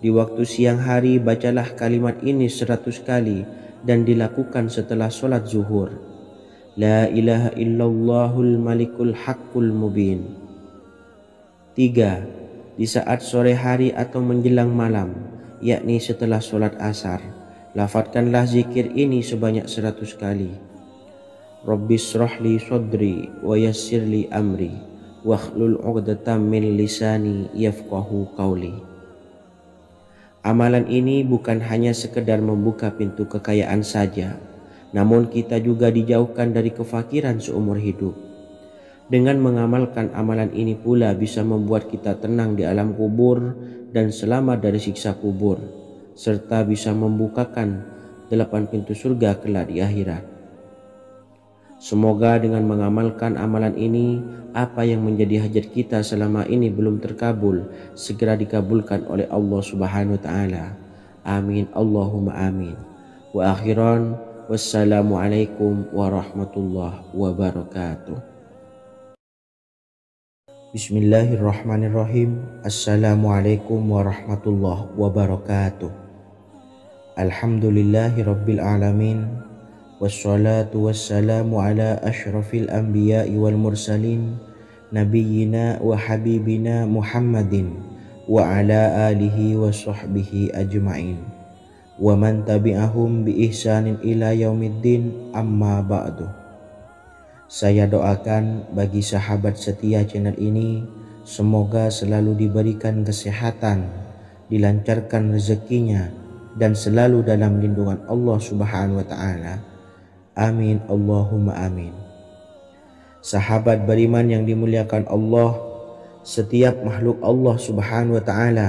di waktu siang hari bacalah kalimat ini 100 kali dan dilakukan setelah sholat zuhur. La ilaha illallahul malikul haqqul mubin. Tiga, di saat sore hari atau menjelang malam, yakni setelah sholat asar, lafadzkanlah zikir ini sebanyak 100 kali. Rabbis shrahli sodri wa yassirli amri wakhlul 'uqdatam min lisani yafqahu qawli. Amalan ini bukan hanya sekedar membuka pintu kekayaan saja, namun kita juga dijauhkan dari kefakiran seumur hidup. Dengan mengamalkan amalan ini pula bisa membuat kita tenang di alam kubur dan selamat dari siksa kubur, serta bisa membukakan 8 pintu surga kelak di akhirat. Semoga dengan mengamalkan amalan ini, apa yang menjadi hajat kita selama ini belum terkabul, segera dikabulkan oleh Allah Subhanahu wa Ta'ala. Amin, Allahumma amin. Wa akhiran, wassalamualaikum warahmatullahi wabarakatuh. Bismillahirrahmanirrahim. Assalamualaikum warahmatullahi wabarakatuh. Alhamdulillahi rabbil alamin. Wassalatu wassalamu ala ashrafil anbiya'i wal mursalin, nabiyyina wa habibina Muhammadin wa ala alihi wa sahbihi ajma'in, wa man tabi'ahum bi ihsanin ila yaumiddin, amma ba'du. Saya doakan bagi sahabat setia channel ini, semoga selalu diberikan kesehatan, dilancarkan rezekinya, dan selalu dalam lindungan Allah Subhanahu wa Ta'ala. Amin, Allahumma amin. Sahabat beriman yang dimuliakan Allah, setiap makhluk Allah Subhanahu wa Ta'ala,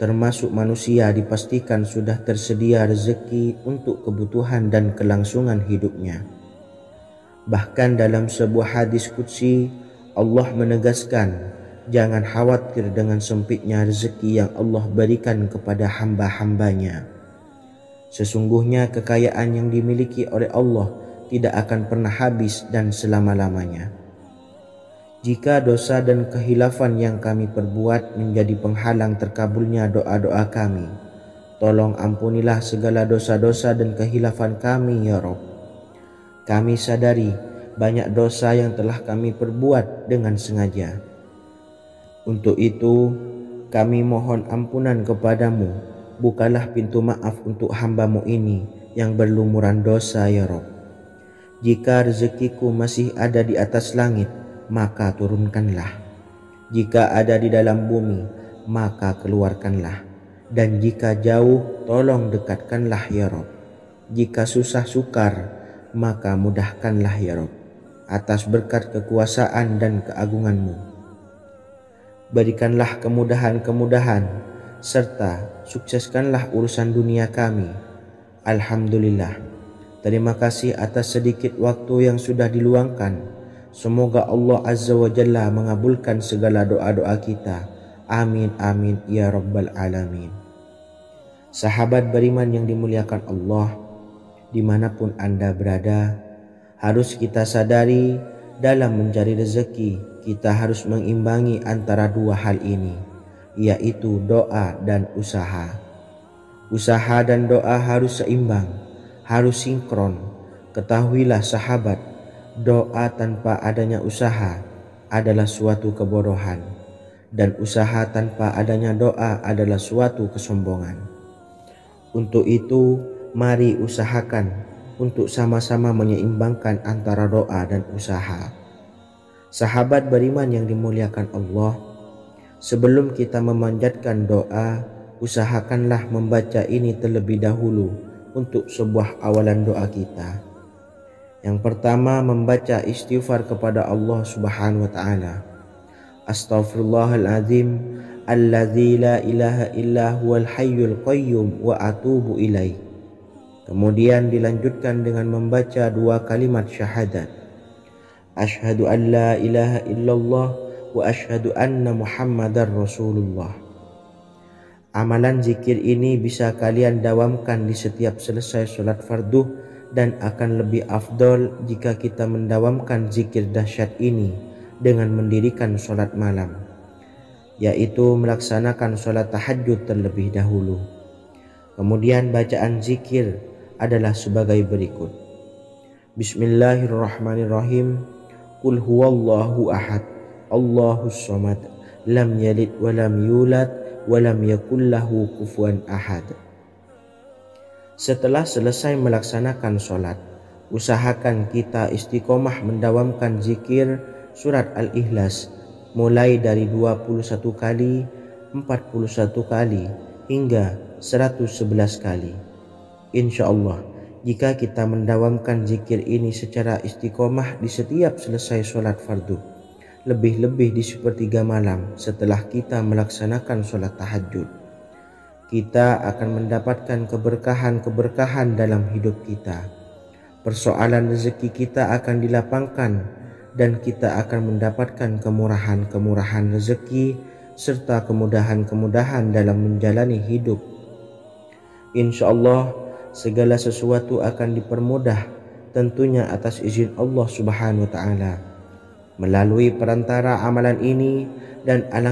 termasuk manusia, dipastikan sudah tersedia rezeki untuk kebutuhan dan kelangsungan hidupnya. Bahkan dalam sebuah hadis qudsi, Allah menegaskan, jangan khawatir dengan sempitnya rezeki yang Allah berikan kepada hamba-hambanya. Sesungguhnya kekayaan yang dimiliki oleh Allah tidak akan pernah habis dan selama-lamanya. Jika dosa dan kehilafan yang kami perbuat menjadi penghalang terkabulnya doa-doa kami, tolong ampunilah segala dosa-dosa dan kehilafan kami ya Rabb. Kami sadari banyak dosa yang telah kami perbuat dengan sengaja. Untuk itu, kami mohon ampunan kepadamu. Bukalah pintu maaf untuk hamba-Mu ini yang berlumuran dosa ya Rabb. Jika rezekiku masih ada di atas langit, maka turunkanlah. Jika ada di dalam bumi, maka keluarkanlah. Dan jika jauh, tolong dekatkanlah ya Rabb. Jika susah sukar, maka mudahkanlah ya Rabb, atas berkat kekuasaan dan keagungan-Mu. Berikanlah kemudahan-kemudahan, serta sukseskanlah urusan dunia kami. Alhamdulillah. Terima kasih atas sedikit waktu yang sudah diluangkan. Semoga Allah Azza wa Jalla mengabulkan segala doa-doa kita. Amin amin ya Rabbal alamin. Sahabat beriman yang dimuliakan Allah, dimanapun Anda berada, harus kita sadari dalam mencari rezeki kita harus mengimbangi antara dua hal ini, yaitu doa dan usaha. Usaha dan doa harus seimbang, harus sinkron. Ketahuilah sahabat, doa tanpa adanya usaha adalah suatu kebodohan, dan usaha tanpa adanya doa adalah suatu kesombongan. Untuk itu, mari usahakan untuk sama-sama menyeimbangkan antara doa dan usaha. Sahabat beriman yang dimuliakan Allah, sebelum kita memanjatkan doa, usahakanlah membaca ini terlebih dahulu untuk sebuah awalan doa kita. Yang pertama, membaca istighfar kepada Allah Subhanahu wa Ta'ala. Astaghfirullahaladzim alladzi la ilaha illa huwal hayyul qayyum wa atubu ilaih. Kemudian dilanjutkan dengan membaca dua kalimat syahadat. Asyhadu an la ilaha illallah wa asyhadu anna Muhammadar Rasulullah. Amalan zikir ini bisa kalian dawamkan di setiap selesai sholat fardu, dan akan lebih afdol jika kita mendawamkan zikir dahsyat ini dengan mendirikan sholat malam, yaitu melaksanakan sholat tahajud terlebih dahulu. Kemudian bacaan zikir adalah sebagai berikut. Bismillahirrahmanirrahim. Qul huwallahu ahad, Allahus samad, lam yalid wa lam yulad wa lam yakul lahu kufuwan ahad. Setelah selesai melaksanakan sholat, usahakan kita istiqomah mendawamkan zikir surat Al-Ikhlas mulai dari 21 kali, 41 kali, hingga 111 kali. Insya Allah, jika kita mendawamkan zikir ini secara istiqomah di setiap selesai sholat fardu, lebih-lebih di sepertiga malam setelah kita melaksanakan sholat tahajud. Kita akan mendapatkan keberkahan-keberkahan dalam hidup kita. Persoalan rezeki kita akan dilapangkan dan kita akan mendapatkan kemurahan-kemurahan rezeki serta kemudahan-kemudahan dalam menjalani hidup. InsyaAllah segala sesuatu akan dipermudah, tentunya atas izin Allah Subhanahu wa ta'ala. Melalui perantara amalan ini dan alangkah